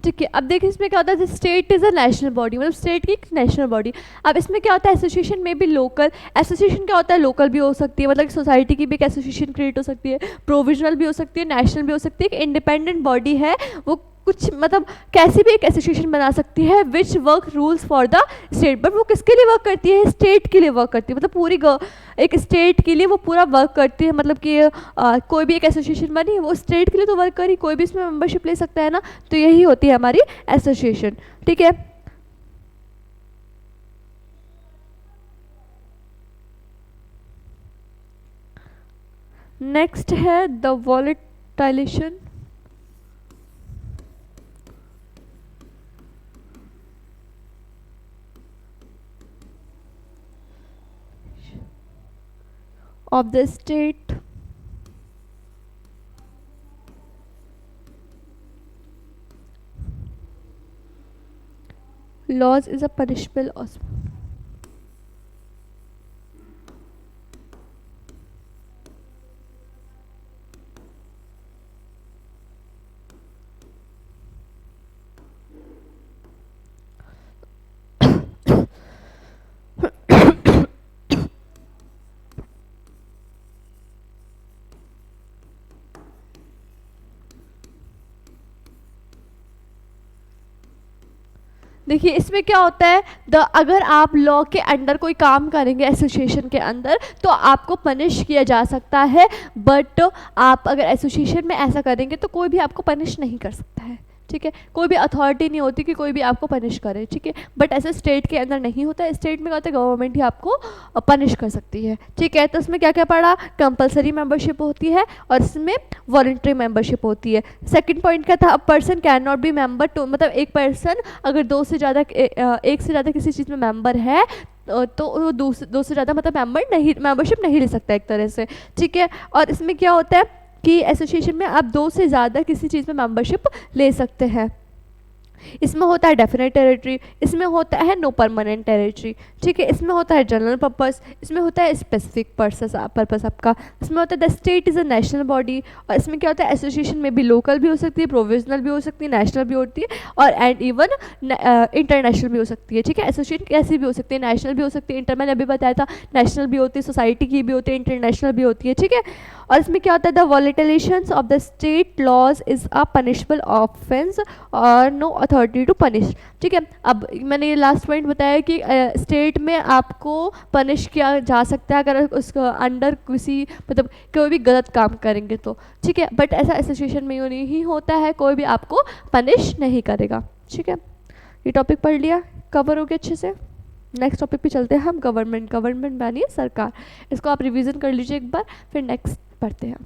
ठीक है, अब देखिए इसमें क्या होता है, state is a national body, मतलब स्टेट की नेशनल बॉडी। अब इसमें क्या होता है, एसोसिएशन में भी लोकल, एसोसिएशन क्या होता है, लोकल भी हो सकती है, मतलब सोसाइटी की भी एक एसोसिएशन क्रिएट हो सकती है, प्रोविजनल भी हो सकती है, नेशनल भी हो सकती है, एक इंडिपेंडेंट बॉडी है वो कुछ मतलब कैसी भी एक एसोसिएशन बना सकती है which work rules for the state, but वो किसके लिए वर्क करती है, स्टेट के लिए वर्क करती है, मतलब पूरी एक स्टेट के लिए वो पूरा वर्क करती है, मतलब कि कोई भी एक एसोसिएशन बनी वो स्टेट के लिए तो वर्क करी, कोई भी इसमें मेंबरशिप ले सकता है ना, तो यही होती है हमारी एसोसिएशन। ठीक है, नेक्स्ट है the वॉलेटाइलेशन of the state laws is a punishable offense. देखिए इसमें क्या होता है, अगर आप लॉ के अंडर कोई काम करेंगे एसोसिएशन के अंदर तो आपको पनिश किया जा सकता है, बट आप अगर एसोसिएशन में ऐसा करेंगे तो कोई भी आपको पनिश नहीं कर सकता है। ठीक है, कोई भी अथॉरिटी नहीं होती कि कोई भी आपको पनिश करे। ठीक है, बट ऐसे स्टेट के अंदर नहीं होता है, स्टेट में क्या होता है, गवर्नमेंट ही आपको पनिश कर सकती है। ठीक है, तो इसमें क्या क्या पड़ा, कंपलसरी मेंबरशिप होती है और इसमें वॉलंटरी मेंबरशिप होती है। सेकंड पॉइंट क्या था, a person can not be member two, मतलब एक पर्सन अगर दो से ज़्यादा एक से ज़्यादा किसी चीज़ में मेंबर है तो वो दो से ज़्यादा मतलब मेंबरशिप नहीं ले सकता एक तरह से। ठीक है, और इसमें क्या होता है कि एसोसिएशन में आप दो से ज़्यादा किसी चीज़ में मेंबरशिप ले सकते हैं। इसमें होता है डेफिनेट टेरिटरी, इसमें होता है नो परमानेंट टेरिटरी। ठीक है, इसमें होता है जनरल पर्पस, इसमें होता है स्पेसिफिक पर्पस आपका, इसमें होता है the state is a national body, और इसमें क्या होता है, एसोसिएशन में भी लोकल भी हो सकती है, प्रोविजनल भी हो सकती है, नेशनल भी होती है और एंड इवन इंटरनेशनल भी हो सकती है। ठीक है, एसोसिएशन कैसी भी हो सकती है, नेशनल भी हो सकती है, इंटर मैंने अभी बताया था, नेशनल भी होती है, सोसाइटी की भी होती है, इंटरनेशनल भी होती है। ठीक है, और इसमें क्या होता है, the violations of the state laws is a punishable offence और नो अथॉरिटी टू पनिश। ठीक है, अब मैंने ये लास्ट पॉइंट बताया कि स्टेट में आपको पनिश किया जा सकता है अगर उसको अंडर किसी मतलब कोई भी गलत काम करेंगे तो। ठीक है, बट ऐसा एसोसिएशन में यूँ नहीं होता है, कोई भी आपको पनिश नहीं करेगा। ठीक है, ये टॉपिक पढ़ लिया, कवर हो गया अच्छे से। नेक्स्ट टॉपिक पे चलते हैं हम, गवर्नमेंट मानिए सरकार। इसको आप रिवीजन कर लीजिए एक बार, फिर नेक्स्ट पढ़ते हैं।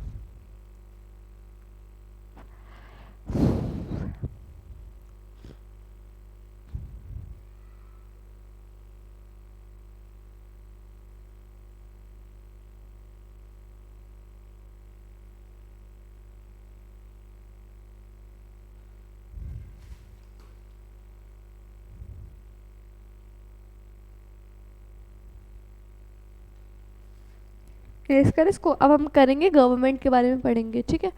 इसको अब हम करेंगे, गवर्नमेंट के बारे में पढ़ेंगे, ठीक है।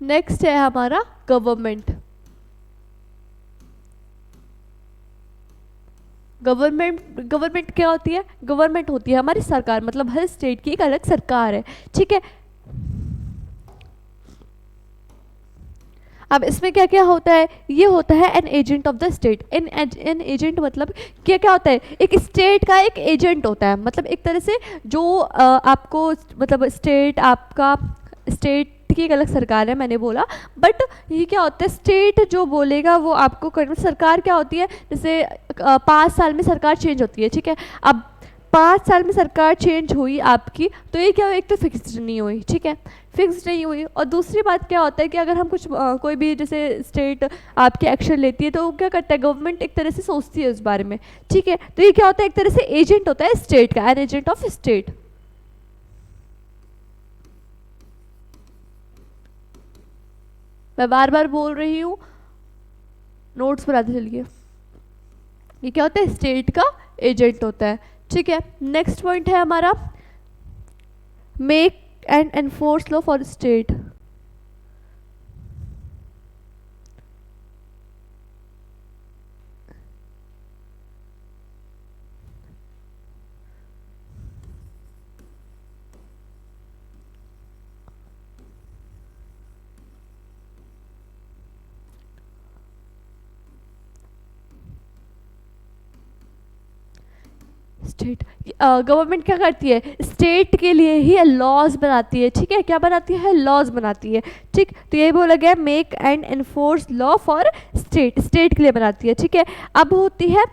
नेक्स्ट है हमारा गवर्नमेंट। गवर्नमेंट क्या होती है? गवर्नमेंट होती है हमारी सरकार, मतलब हर स्टेट की एक अलग सरकार है, ठीक है। अब इसमें क्या क्या होता है? ये होता है an agent of the state. An agent मतलब क्या क्या होता है? एक स्टेट का एक एजेंट होता है, मतलब एक तरह से जो आपको मतलब स्टेट, आपका स्टेट की एक अलग सरकार है मैंने बोला, बट ये क्या होता है? स्टेट जो बोलेगा वो आपको कर, सरकार क्या होती है? जैसे 5 साल में सरकार चेंज होती है, ठीक है। अब 5 साल में सरकार चेंज हुई आपकी, तो ये क्या हुई? एक तो फिक्स्ड नहीं हुई, ठीक है, फिक्स्ड नहीं हुई। और दूसरी बात क्या होता है कि अगर हम कुछ कोई भी जैसे स्टेट आपकी एक्शन लेती है, तो वो क्या करता है? गवर्नमेंट एक तरह से सोचती है उस बारे में, ठीक है। तो ये क्या होता है? एक तरह से एजेंट होता है स्टेट का, एन एजेंट ऑफ स्टेट। मैं बार बार बोल रही हूँ, नोट्स बनाते चलिए। ये क्या होता है? स्टेट का एजेंट होता है, ठीक है। नेक्स्ट पॉइंट है हमारा make and enforce law for state. State government क्या करती है? स्टेट के लिए ही लॉज बनाती है, ठीक है। क्या बनाती है? लॉज बनाती है, ठीक। तो ये बोला गया make and enforce law for state, state के लिए बनाती है, ठीक है। अब होती है,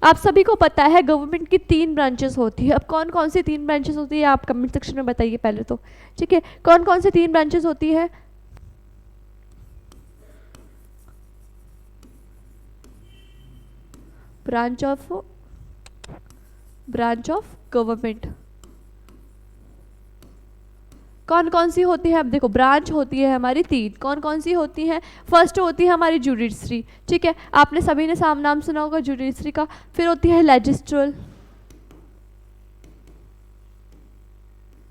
आप सभी को पता है गवर्नमेंट की 3 ब्रांचेस होती है। अब कौन कौन सी 3 ब्रांचेस होती है आप कमेंट सेक्शन में बताइए पहले तो, ठीक है। कौन कौन सी 3 ब्रांचेस होती है? ब्रांच ऑफ गवर्नमेंट कौन कौन सी होती है? अब देखो, ब्रांच होती है हमारी 3। कौन कौन सी होती हैं? फर्स्ट होती है हमारी जुडिशरी, ठीक है, आपने सभी ने नाम सुना होगा जुडिशरी का। फिर होती है लेजिस्लेचर,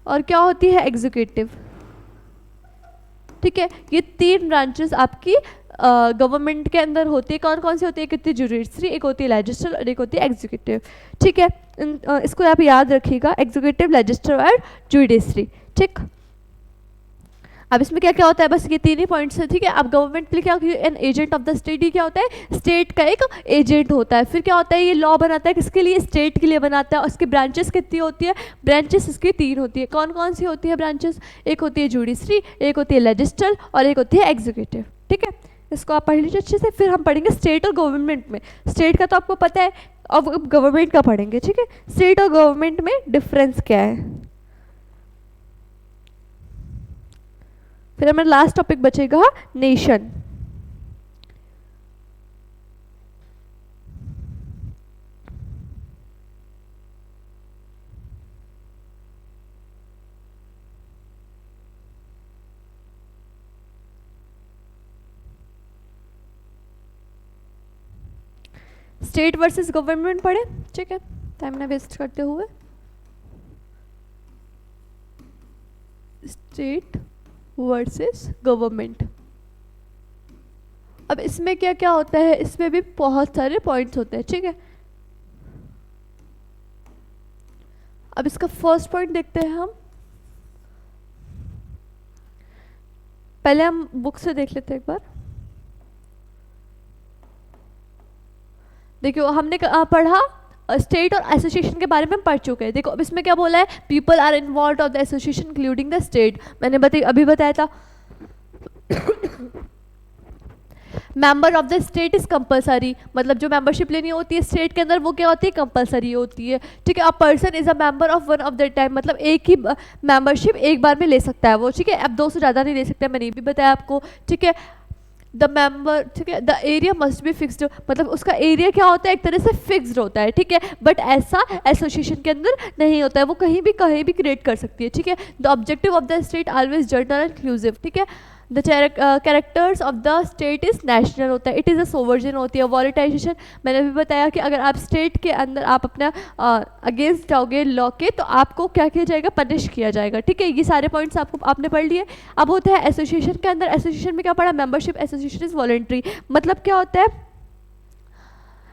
और क्या होती है? एग्जीक्यूटिव, ठीक है। ये 3 ब्रांचेस आपकी गवर्नमेंट के अंदर होती है। कौन कौन सी होती है? एक होती है जुडिशरी, एक होती है लेजिस्लेचर, और एक होती है एग्जीक्यूटिव, ठीक है। इसको आप याद रखिएगा, एग्जीक्यूटिव, लेजिस्लेचर और जुडिशरी, ठीक। अब इसमें क्या क्या होता है? बस ये 3 ही पॉइंट्स है, ठीक है। अब गवर्नमेंट के लिए क्या होती है? An agent of the state. ही क्या होता है? स्टेट का एक एजेंट होता है। फिर क्या होता है? ये लॉ बनाता है, किसके लिए? स्टेट के लिए बनाता है। और इसकी ब्रांचेस कितनी होती है? ब्रांचेस इसकी 3 होती है। कौन कौन सी होती है ब्रांचेस? एक होती है जुडिशरी, एक होती है लेजिस्लेचर, और एक होती है एग्जीक्यूटिव, ठीक है। इसको आप पढ़ लीजिए अच्छे से। फिर हम पढ़ेंगे स्टेट और गवर्नमेंट में। स्टेट का तो आपको पता है, अब गवर्नमेंट का पढ़ेंगे, ठीक है। स्टेट और गवर्नमेंट में डिफरेंस क्या है? फिर हमारा लास्ट टॉपिक बचेगा नेशन। स्टेट वर्सेस गवर्नमेंट पढ़े, ठीक है, टाइम ना वेस्ट करते हुए। State versus government. अब इसमें क्या क्या होता है? इसमें भी बहुत सारे पॉइंट्स होते हैं, ठीक है। अब इसका फर्स्ट पॉइंट देखते हैं हम। पहले हम बुक से देख लेते हैं एक बार। देखियो, हमने पढ़ा स्टेट और एसोसिएशन के बारे में पढ़ चुके हैं। देखो अब इसमें क्या बोला है? People are involve of the association including the state. मैंने अभी बताया था। Member of the state is compulsory, मतलब जो मेंबरशिप लेनी होती है स्टेट के अंदर वो क्या होती है? कंपलसरी होती है, ठीक है। A person is a member of one of the time, मतलब एक ही मेंबरशिप एक बार में ले सकता है वो, ठीक है। अब 2 से ज़्यादा नहीं ले सकता, मैंने भी बताया आपको, ठीक है। द मेंबर, ठीक है, the area must be fixed, मतलब उसका एरिया क्या होता है, एक तरह से फिक्स्ड होता है, ठीक है, बट ऐसा एसोसिएशन के अंदर नहीं होता है, वो कहीं भी क्रिएट कर सकती है, ठीक है। The objective of the state always general and inclusive, ठीक है। The characters of the state is national होता है, इट इज़ अ सोवर्जन होती है। वॉलेटाइजेशन, मैंने भी बताया कि अगर आप स्टेट के अंदर आप अपना अगेंस्ट जाओगे लॉ के, तो आपको क्या किया जाएगा, पनिश किया जाएगा, ठीक है। ये सारे पॉइंट्स आपको आपने पढ़ लिए। अब होता है एसोसिएशन के अंदर, एसोसिएशन में क्या पढ़ा, मेंबरशिप एसोसिएशन इज वॉलेंट्री, मतलब क्या होता है,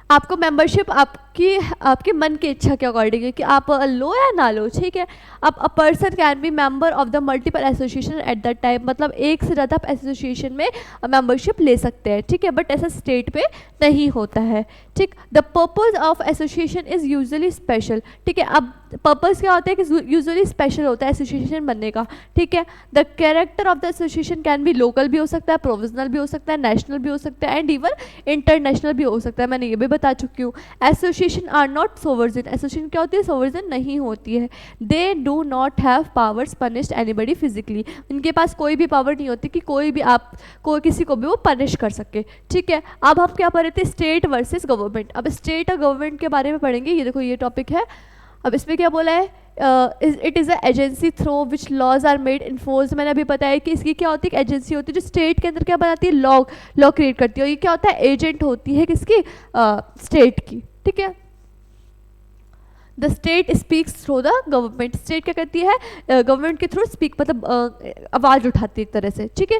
आपको मेंबरशिप आपकी आपके मन की इच्छा के अकॉर्डिंग है कि आप लो या ना लो, ठीक है। अब अ person can be member of the multiple association at that time, मतलब एक से ज़्यादा आप एसोसिएशन में मेंबरशिप ले सकते हैं, ठीक है, बट ऐसा स्टेट पे नहीं होता है, ठीक। The purpose of association is usually special, ठीक है। अब पर्पज़ क्या होता है कि यूजुअली स्पेशल होता है एसोसिएशन बनने का, ठीक है। The character of the association can be local भी हो सकता है, प्रोविजनल भी हो सकता है, नेशनल भी हो सकता है, एंड इवन इंटरनेशनल भी हो सकता है, मैंने ये भी बता चुकी हूँ। Association are not sovereign, association क्या होती है, सोवर्जन नहीं होती है। They do not have powers punish anybody physically, इनके पास कोई भी पावर नहीं होती कि कोई भी आप कोई किसी को भी वो पनिश कर सके, ठीक है। अब हम क्या पढ़ रहे थे, स्टेट वर्सेस गवर्नमेंट। अब स्टेट और गवर्नमेंट के बारे में पढ़ेंगे, ये देखो ये टॉपिक है। अब इसमें क्या बोला है, it is a agency through which laws are made enforce, मैंने अभी बताया कि इसकी क्या होती है, एक एजेंसी होती है जो स्टेट के अंदर क्या बनाती है, लॉ क्रिएट करती है, और ये क्या होता है, एजेंट होती है किसकी, स्टेट की, ठीक है। The state speaks through the government, state क्या करती है, गवर्नमेंट के थ्रू स्पीक, मतलब आवाज़ उठाती है एक तरह से, ठीक है।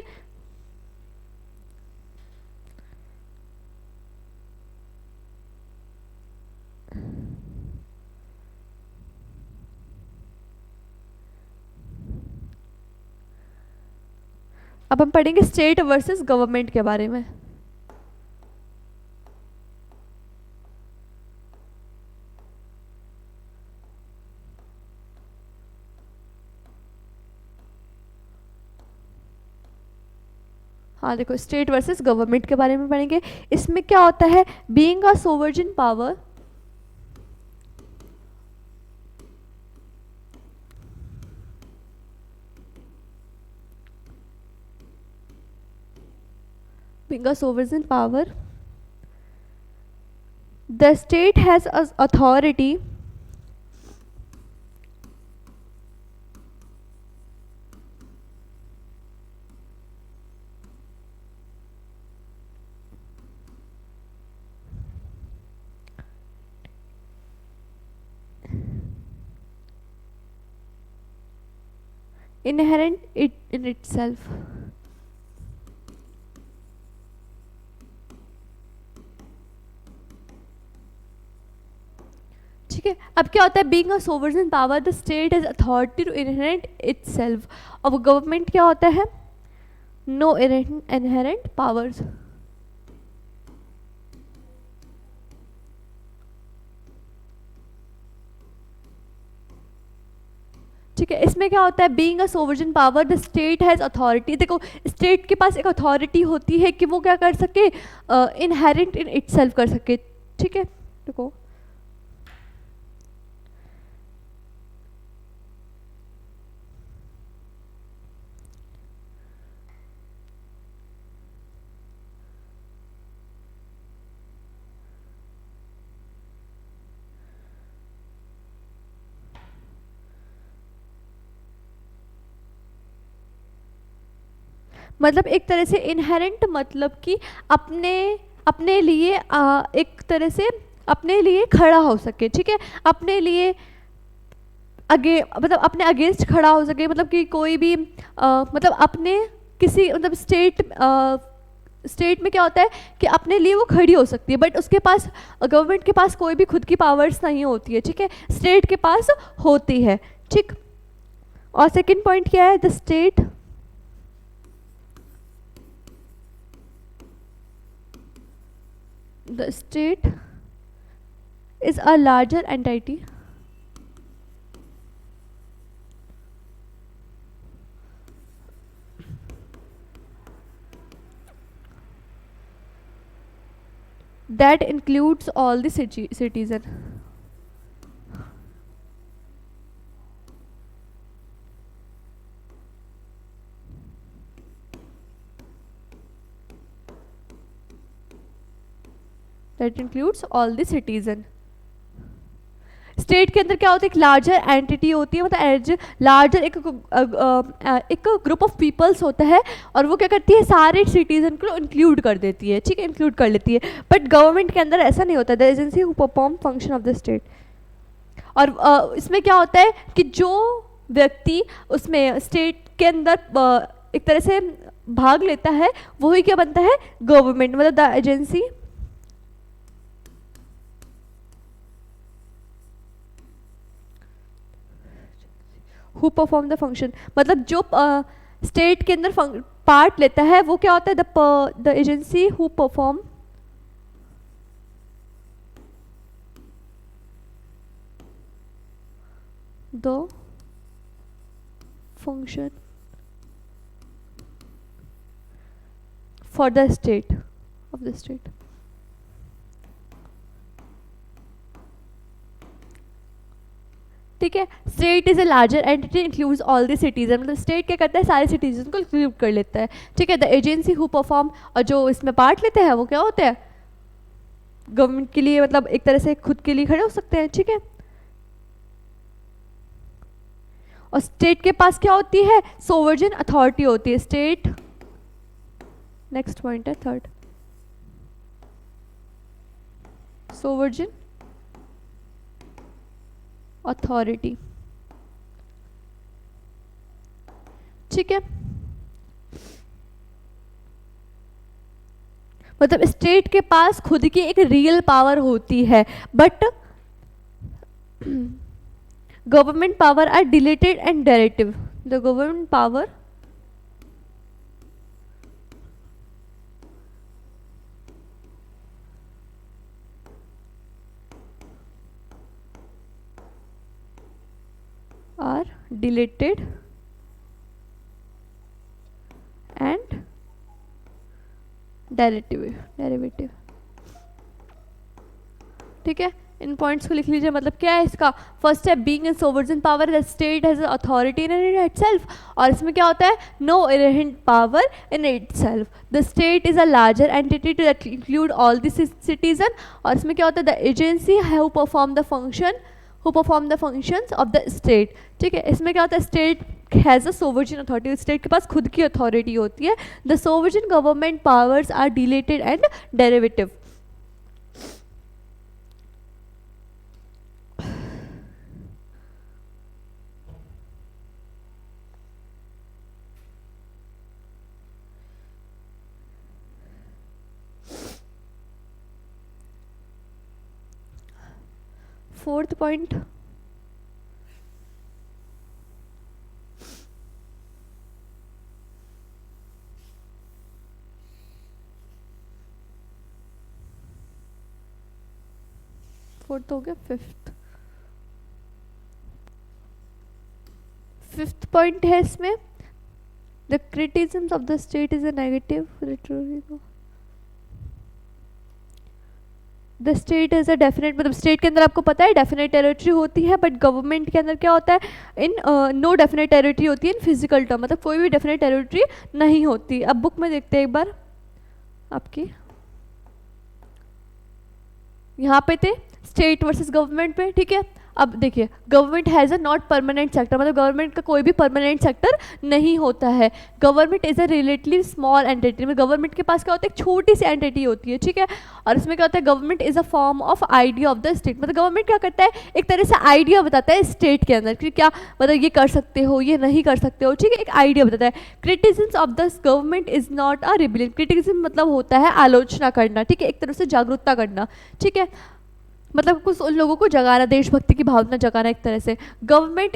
अब हम पढ़ेंगे स्टेट वर्सेस गवर्नमेंट के बारे में। हाँ देखो, स्टेट वर्सेस गवर्नमेंट के बारे में पढ़ेंगे। इसमें क्या होता है, being a sovereign power, being a sovereign power, the state has authority inherent it in itself, ठीक है। अब क्या होता है, being a sovereign power the state has authority to inherent itself. अब गवर्नमेंट क्या होता है, नो इनहेरेंट पावर्स, ठीक है। इसमें क्या होता है, being a sovereign power the state has authority, देखो स्टेट के पास एक अथॉरिटी होती है कि वो क्या कर सके, इनहेरेंट इन इटसेल्फ कर सके, ठीक है। देखो मतलब एक तरह से इनहेरेंट, मतलब कि अपने अपने लिए एक तरह से अपने लिए खड़ा हो सके, ठीक है। अपने लिए मतलब अपने अगेंस्ट खड़ा हो सके, मतलब कि कोई भी मतलब अपने किसी मतलब स्टेट में क्या होता है कि अपने लिए वो खड़ी हो सकती है, बट उसके पास गवर्नमेंट के पास कोई भी खुद की पावर्स नहीं होती है, ठीक है, स्टेट के पास होती है, ठीक। और सेकंड पॉइंट क्या है, the state the state is a larger entity that includes all the citizen, that includes all the citizen. State के अंदर क्या होता है, एक लार्जर एंटिटी होती है, मतलब लार्जर एक ग्रुप ऑफ पीपल्स होता है और वो क्या करती है सारे सिटीजन को इंक्लूड कर देती है, ठीक है, इंक्लूड कर लेती है। बट गवर्नमेंट के अंदर ऐसा नहीं होता, the agency who perform function of the state. और इसमें क्या होता है कि जो व्यक्ति उसमें स्टेट के अंदर एक तरह से भाग लेता है वही क्या बनता है, गवर्नमेंट, मतलब the agency who perform the function, मतलब जो स्टेट के अंदर पार्ट लेता है वो क्या होता है, the agency who perform the function for the state of the state. ठीक है, state is a larger entity includes all the citizen, मतलब स्टेट क्या करता है सारे सिटीजन को इंक्लूड कर लेता है, ठीक है। द एजेंसी हु परफॉर्म, और जो इसमें पार्ट लेते हैं वो क्या होते हैं, गवर्नमेंट के लिए, मतलब एक तरह से खुद के लिए खड़े हो सकते हैं, ठीक है। और स्टेट के पास क्या होती है, सोवरेन अथॉरिटी होती है, स्टेट, नेक्स्ट पॉइंट है थर्ड, सोवरेन अथॉरिटी, ठीक है। मतलब स्टेट के पास खुद की एक रियल पावर होती है, but government power are dilated and directive. The government power are dilated and derivative, ठीक है। इन पॉइंट्स को लिख लीजिए, मतलब क्या है इसका, फर्स्ट है being in sovereign power the state has authority in itself, और इसमें क्या होता है, no inherent power in itself, the state is a larger entity to include all the citizen, और इसमें क्या होता है, the agency who perform the functions of the state, ठीक है। इसमें क्या होता है, state has a sovereign authority, state के पास खुद की अथॉरिटी होती है, the sovereign government powers are dilated and derivative. Fourth point, fourth हो गया, फिफ्थ पॉइंट है इसमें, the criticism of the state is a negative rhetorical. The state is a definite, मतलब स्टेट के अंदर आपको पता है डेफिनेट टेरिटरी होती है, बट गवर्नमेंट के अंदर क्या होता है, इन नो डेफिनेट टेरिटरी होती है इन फिजिकल टर्म, मतलब कोई भी डेफिनेट टेरिटरी नहीं होती। अब बुक में देखते हैं एक बार, आपकी यहाँ पे थे स्टेट वर्सेस गवर्नमेंट पे, ठीक है। अब देखिए, government has a not permanent sector, मतलब गवर्नमेंट का कोई भी परमानेंट सेक्टर नहीं होता है। Government is a relatively small entity, में गवर्नमेंट के पास क्या होता है, एक छोटी सी एंटिटी होती है, ठीक है। और इसमें क्या होता है, government is a form of idea of the state, मतलब गवर्नमेंट क्या करता है, एक तरह से आइडिया बताता है स्टेट के अंदर कि क्या, मतलब ये कर सकते हो, ये नहीं कर सकते हो, ठीक है, एक आइडिया बताता है। Criticism of the government is not a rebellion, criticism मतलब होता है आलोचना करना, ठीक है, एक तरह से जागरूकता करना, ठीक है, मतलब कुछ उन लोगों को जगाना, देशभक्ति की भावना जगाना एक तरह से। Government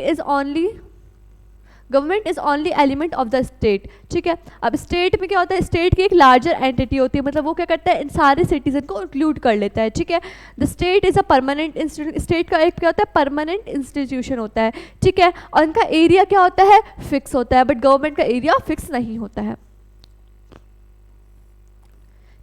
is only element of the state, ठीक है। अब स्टेट में क्या होता है, स्टेट की एक लार्जर एंटिटी होती है, मतलब वो क्या करता है, इन सारे सिटीजन को इंक्लूड कर लेता है, ठीक है। The state is a permanent institution, state का एक क्या होता है, परमानेंट इंस्टीट्यूशन होता है, ठीक है। और इनका एरिया क्या होता है, फिक्स होता है, बट गवर्नमेंट का एरिया फिक्स नहीं होता है,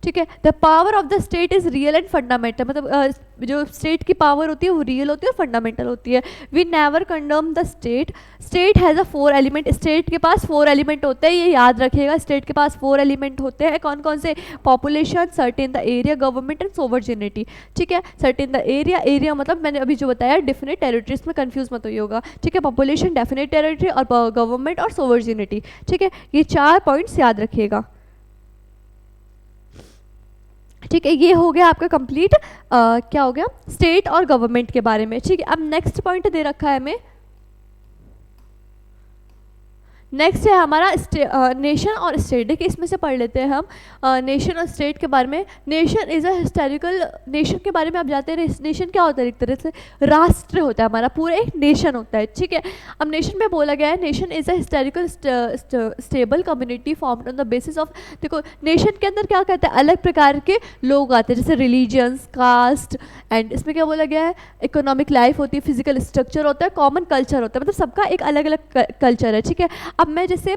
ठीक है। The power of the state is real and fundamental, मतलब जो स्टेट की पावर होती है वो रियल होती है और फंडामेंटल होती है। We never condemn the state, state has a 4 element, state के पास 4 एलिमेंट होते हैं, ये याद रखिएगा। स्टेट के पास 4 एलिमेंट होते हैं, कौन कौन से? Population, certain the area, government and sovereignty. ठीक है, सर्टेन द एरिया, एरिया मतलब मैंने अभी जो बताया डेफिनेट टेरिटरीज में कंफ्यूज मत होइएगा। ठीक है, पॉपुलेशन, डेफिनेट टेरिटरी और गवर्नमेंट और सोवर्जिनिटी। ठीक है, ये 4 पॉइंट्स याद रखिएगा। ठीक है, ये हो गया आपका कंप्लीट क्या हो गया, स्टेट और गवर्नमेंट के बारे में। ठीक है, अब नेक्स्ट पॉइंट दे रखा है हमें, नेक्स्ट है हमारा नेशन और स्टेट। देखिए इसमें से पढ़ लेते हैं हम नेशन और स्टेट के बारे में। Nation is a historical, nation के बारे में आप जाते हैं, नेशन क्या होता है? एक तरह से राष्ट्र होता है हमारा, पूरा एक नेशन होता है। ठीक है, अब नेशन में बोला गया है nation is a historical stable community formed on the basis of, देखो नेशन के अंदर क्या कहते हैं, अलग प्रकार के लोग आते हैं, जैसे रिलीजियंस, कास्ट, एंड इसमें क्या बोला गया है, इकोनॉमिक लाइफ होती है, फिजिकल स्ट्रक्चर होता है, कॉमन कल्चर होता है, मतलब सबका एक अलग अलग कल्चर है। ठीक है, अब मैं जैसे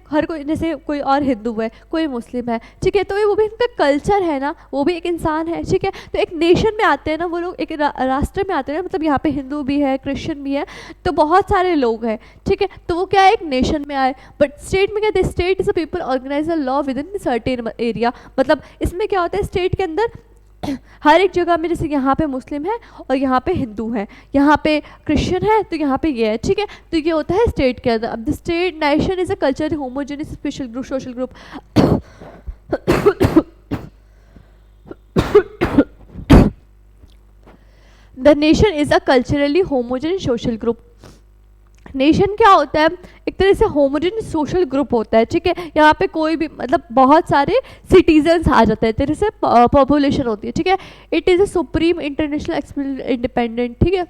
हर कोई, जैसे कोई और हिंदू है, कोई मुस्लिम है, ठीक है, तो वो भी इनका कल्चर है ना, वो भी एक इंसान है। ठीक है, तो एक नेशन में आते हैं ना वो लोग, एक राष्ट्र में आते हैं ना, मतलब यहाँ पे हिंदू भी है, क्रिश्चियन भी है, तो बहुत सारे लोग हैं। ठीक है, तो वो क्या है, एक नेशन में आए। बट स्टेट में कहते हैं state is a people organize a law within certain area, मतलब इसमें क्या होता है, स्टेट के अंदर हर एक जगह में, जैसे यहाँ पे मुस्लिम है और यहाँ पे हिंदू है, यहाँ पे क्रिश्चियन है तो यहाँ पे ये है। ठीक है, तो ये होता है स्टेट के अंदर। अब the state nation is a culture homogeneous special group social group. The nation is a culturally homogeneous social group. Nation क्या होता है, एक तरह से होमोजेनियस सोशल ग्रुप होता है। ठीक है, यहाँ पे कोई भी, मतलब बहुत सारे सिटीजन्स आ जाते हैं, तरह से पॉपुलेशन होती है। ठीक है, it is a supreme international independent. ठीक है,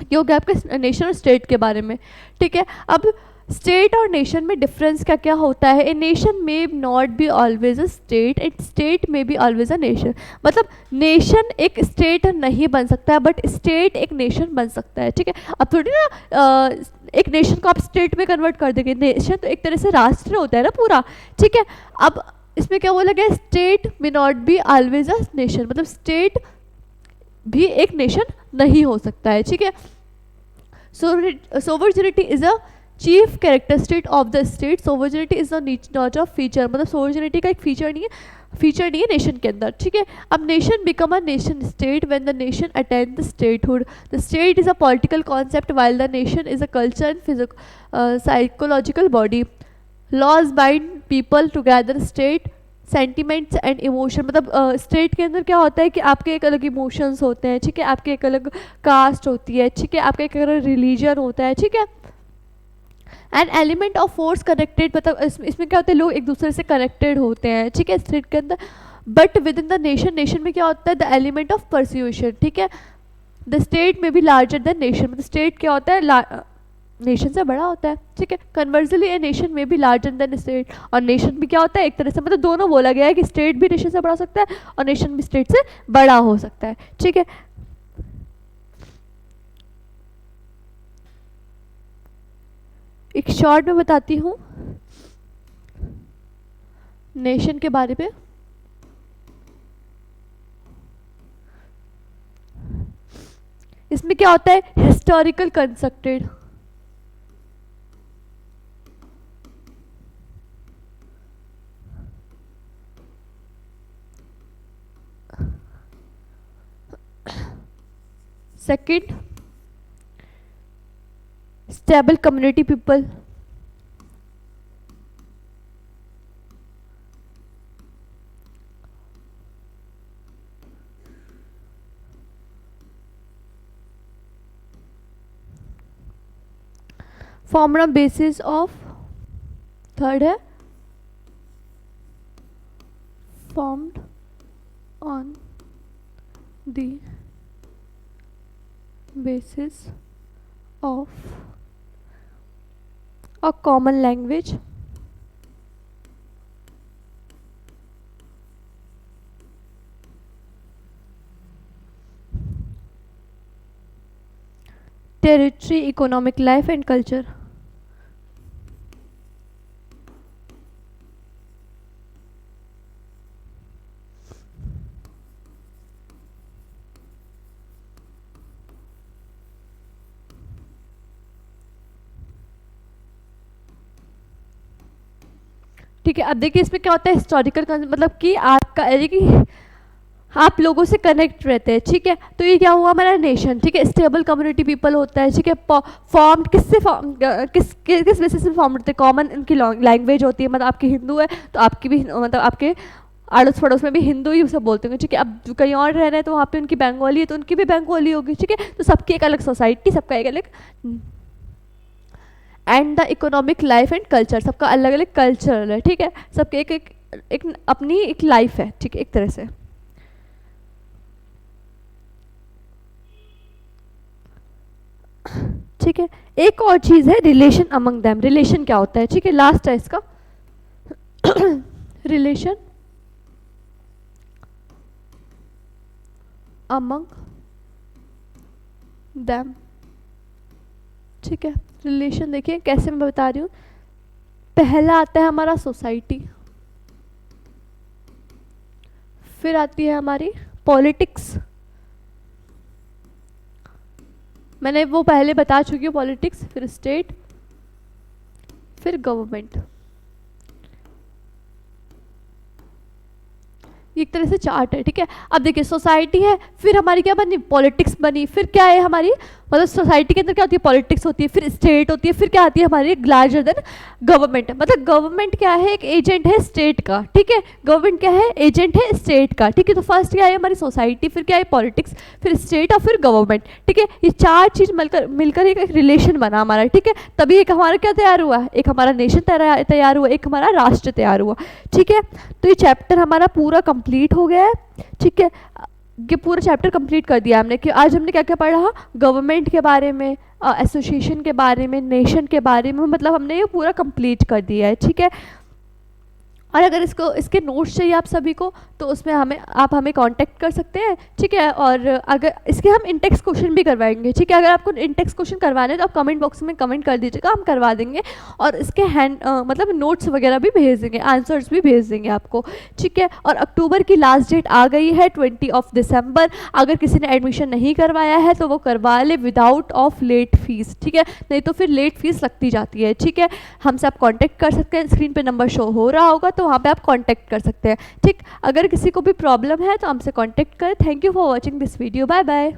ये हो गया आपके नेशन और स्टेट के बारे में। ठीक है, अब स्टेट और नेशन में डिफरेंस क्या क्या होता है। A nation may not be always a state, and state में बी ऑलवेज अ नेशन, मतलब नेशन एक स्टेट नहीं बन सकता है, बट स्टेट एक नेशन बन सकता है। ठीक है, अब थोड़ी ना एक नेशन को आप स्टेट में कन्वर्ट कर देंगे, नेशन तो एक तरह से राष्ट्र होता है ना पूरा। ठीक है, अब इसमें क्या बोला गया, state may not be always a nation, मतलब स्टेट भी एक नेशन नहीं हो सकता है। ठीक है, sovereignty is a chief characteristic of the state, sovereignty is not a feature, मतलब सोवर्जिनिटी का एक फीचर नहीं है नेशन के अंदर। ठीक है, अब nation become a nation state when the nation attain the statehood. The state is a political concept while the nation is a culture and psychological body. Laws bind people together, state sentiments and emotion, मतलब state के अंदर क्या होता है कि आपके एक अलग इमोशंस होते हैं। ठीक है, आपके एक अलग कास्ट होती है। ठीक है, आपका एक अलग रिलीजन होता है। ठीक है, an element of force connected, मतलब इसमें क्या होता है, लोग एक दूसरे से कनेक्टेड होते हैं। ठीक है, स्टेट के अंदर। But with in the nation, nation में क्या होता है, द एलिमेंट ऑफ परस्यूशन। ठीक है, द स्टेट में भी लार्जर देन नेशन, मतलब स्टेट क्या होता है, नेशन से बड़ा होता है। ठीक है, कन्वर्सली ए नेशन में भी लार्जर देन स्टेट, और नेशन भी क्या होता है, एक तरह से, मतलब दोनों बोला गया है कि स्टेट भी नेशन से बड़ा हो सकता है और नेशन भी स्टेट से बड़ा हो सकता है। ठीक है, एक शॉर्ट में बताती हूँ नेशन के बारे में। इसमें क्या होता है, historical constructed, second stable community people, formed on basis of, third है formed on the basis of a common language, territory, economic life and culture. ठीक है। अब देखिए इसमें क्या होता है, हिस्टोरिकल मतलब कि आपका कि आप लोगों से कनेक्ट रहते हैं, ठीक है। तो ये क्या हुआ हमारा नेशन, ठीक है। स्टेबल कम्युनिटी पीपल होता है, ठीक है। फॉर्म किससे किस बेसिस से फॉर्म होते हैं, कॉमन इनकी लैंग्वेज होती है, मतलब आपकी हिंदू है तो आपकी भी मतलब आपके अड़ोस पड़ोस में भी हिंदू ही सब बोलते होंगे, ठीक है। अब कहीं और रह रहे हैं तो वहाँ पे उनकी बंगाली है तो उनकी भी बंगाली होगी, ठीक है। तो सबकी एक अलग सोसाइटी, सबका एक अलग and the economic life and culture, सबका अलग अलग कल्चर है, ठीक है। सबके एक अपनी एक लाइफ है, ठीक है, एक तरह से। ठीक है। एक और चीज़ है रिलेशन अमंग देम। रिलेशन क्या होता है, ठीक है, लास्ट है इसका रिलेशन अमंग देम, ठीक है। रिलेशन देखिए कैसे मैं बता रही हूँ। पहला आता है हमारा सोसाइटी, फिर आती है हमारी पॉलिटिक्स, मैंने वो पहले बता चुकी हूँ पॉलिटिक्स, फिर स्टेट, फिर गवर्नमेंट। एक तरह से चार्ट है, ठीक है। अब देखिए सोसाइटी है, फिर हमारी क्या बनी, पॉलिटिक्स बनी, फिर क्या है हमारी, मतलब सोसाइटी के अंदर क्या होती है, पॉलिटिक्स होती है, फिर स्टेट होती है, फिर क्या आती है हमारी लार्जर देन गवर्नमेंट। मतलब गवर्नमेंट क्या है, एक एजेंट है स्टेट का, ठीक है। गवर्नमेंट क्या है, एजेंट है स्टेट का, ठीक है। तो फर्स्ट क्या है हमारी सोसाइटी, फिर क्या है पॉलिटिक्स, फिर स्टेट और फिर गवर्नमेंट, ठीक है। ये चार चीज़ मिलकर एक रिलेशन बना हमारा, ठीक है। तभी एक हमारा क्या तैयार हुआ, एक हमारा नेशन तैयार हुआ, एक हमारा राष्ट्र तैयार हुआ, ठीक है। तो ये चैप्टर हमारा पूरा कंप्लीट हो गया है, ठीक है। ये पूरा चैप्टर कंप्लीट कर दिया हमने कि आज हमने क्या क्या पढ़ा, गवर्नमेंट के बारे में, एसोसिएशन के बारे में, नेशन के बारे में, मतलब हमने ये पूरा कंप्लीट कर दिया है, ठीक है। और अगर इसके नोट्स चाहिए आप सभी को तो उसमें आप हमें कांटेक्ट कर सकते हैं, ठीक है। और अगर इसके हम इंटेक्स क्वेश्चन भी करवाएंगे, ठीक है। अगर आपको इंटेक्स क्वेश्चन करवाने हैं तो आप कमेंट बॉक्स में कमेंट कर दीजिएगा, हम करवा देंगे। और इसके मतलब नोट्स वगैरह भी भेज देंगे, आंसर्स भी भेज देंगे आपको, ठीक है। और अक्टूबर की लास्ट डेट आ गई है 20 दिसंबर। अगर किसी ने एडमिशन नहीं करवाया है तो वो करवा ले विदाउट ऑफ लेट फीस, ठीक है। नहीं तो फिर लेट फीस लगती जाती है, ठीक है। हमसे आप कॉन्टैक्ट कर सकते हैं, स्क्रीन पर नंबर शो हो रहा होगा तो वहाँ पे आप कांटेक्ट कर सकते हैं, ठीक। अगर किसी को भी प्रॉब्लम है तो हमसे कांटेक्ट करें। Thank you for watching this video, bye bye.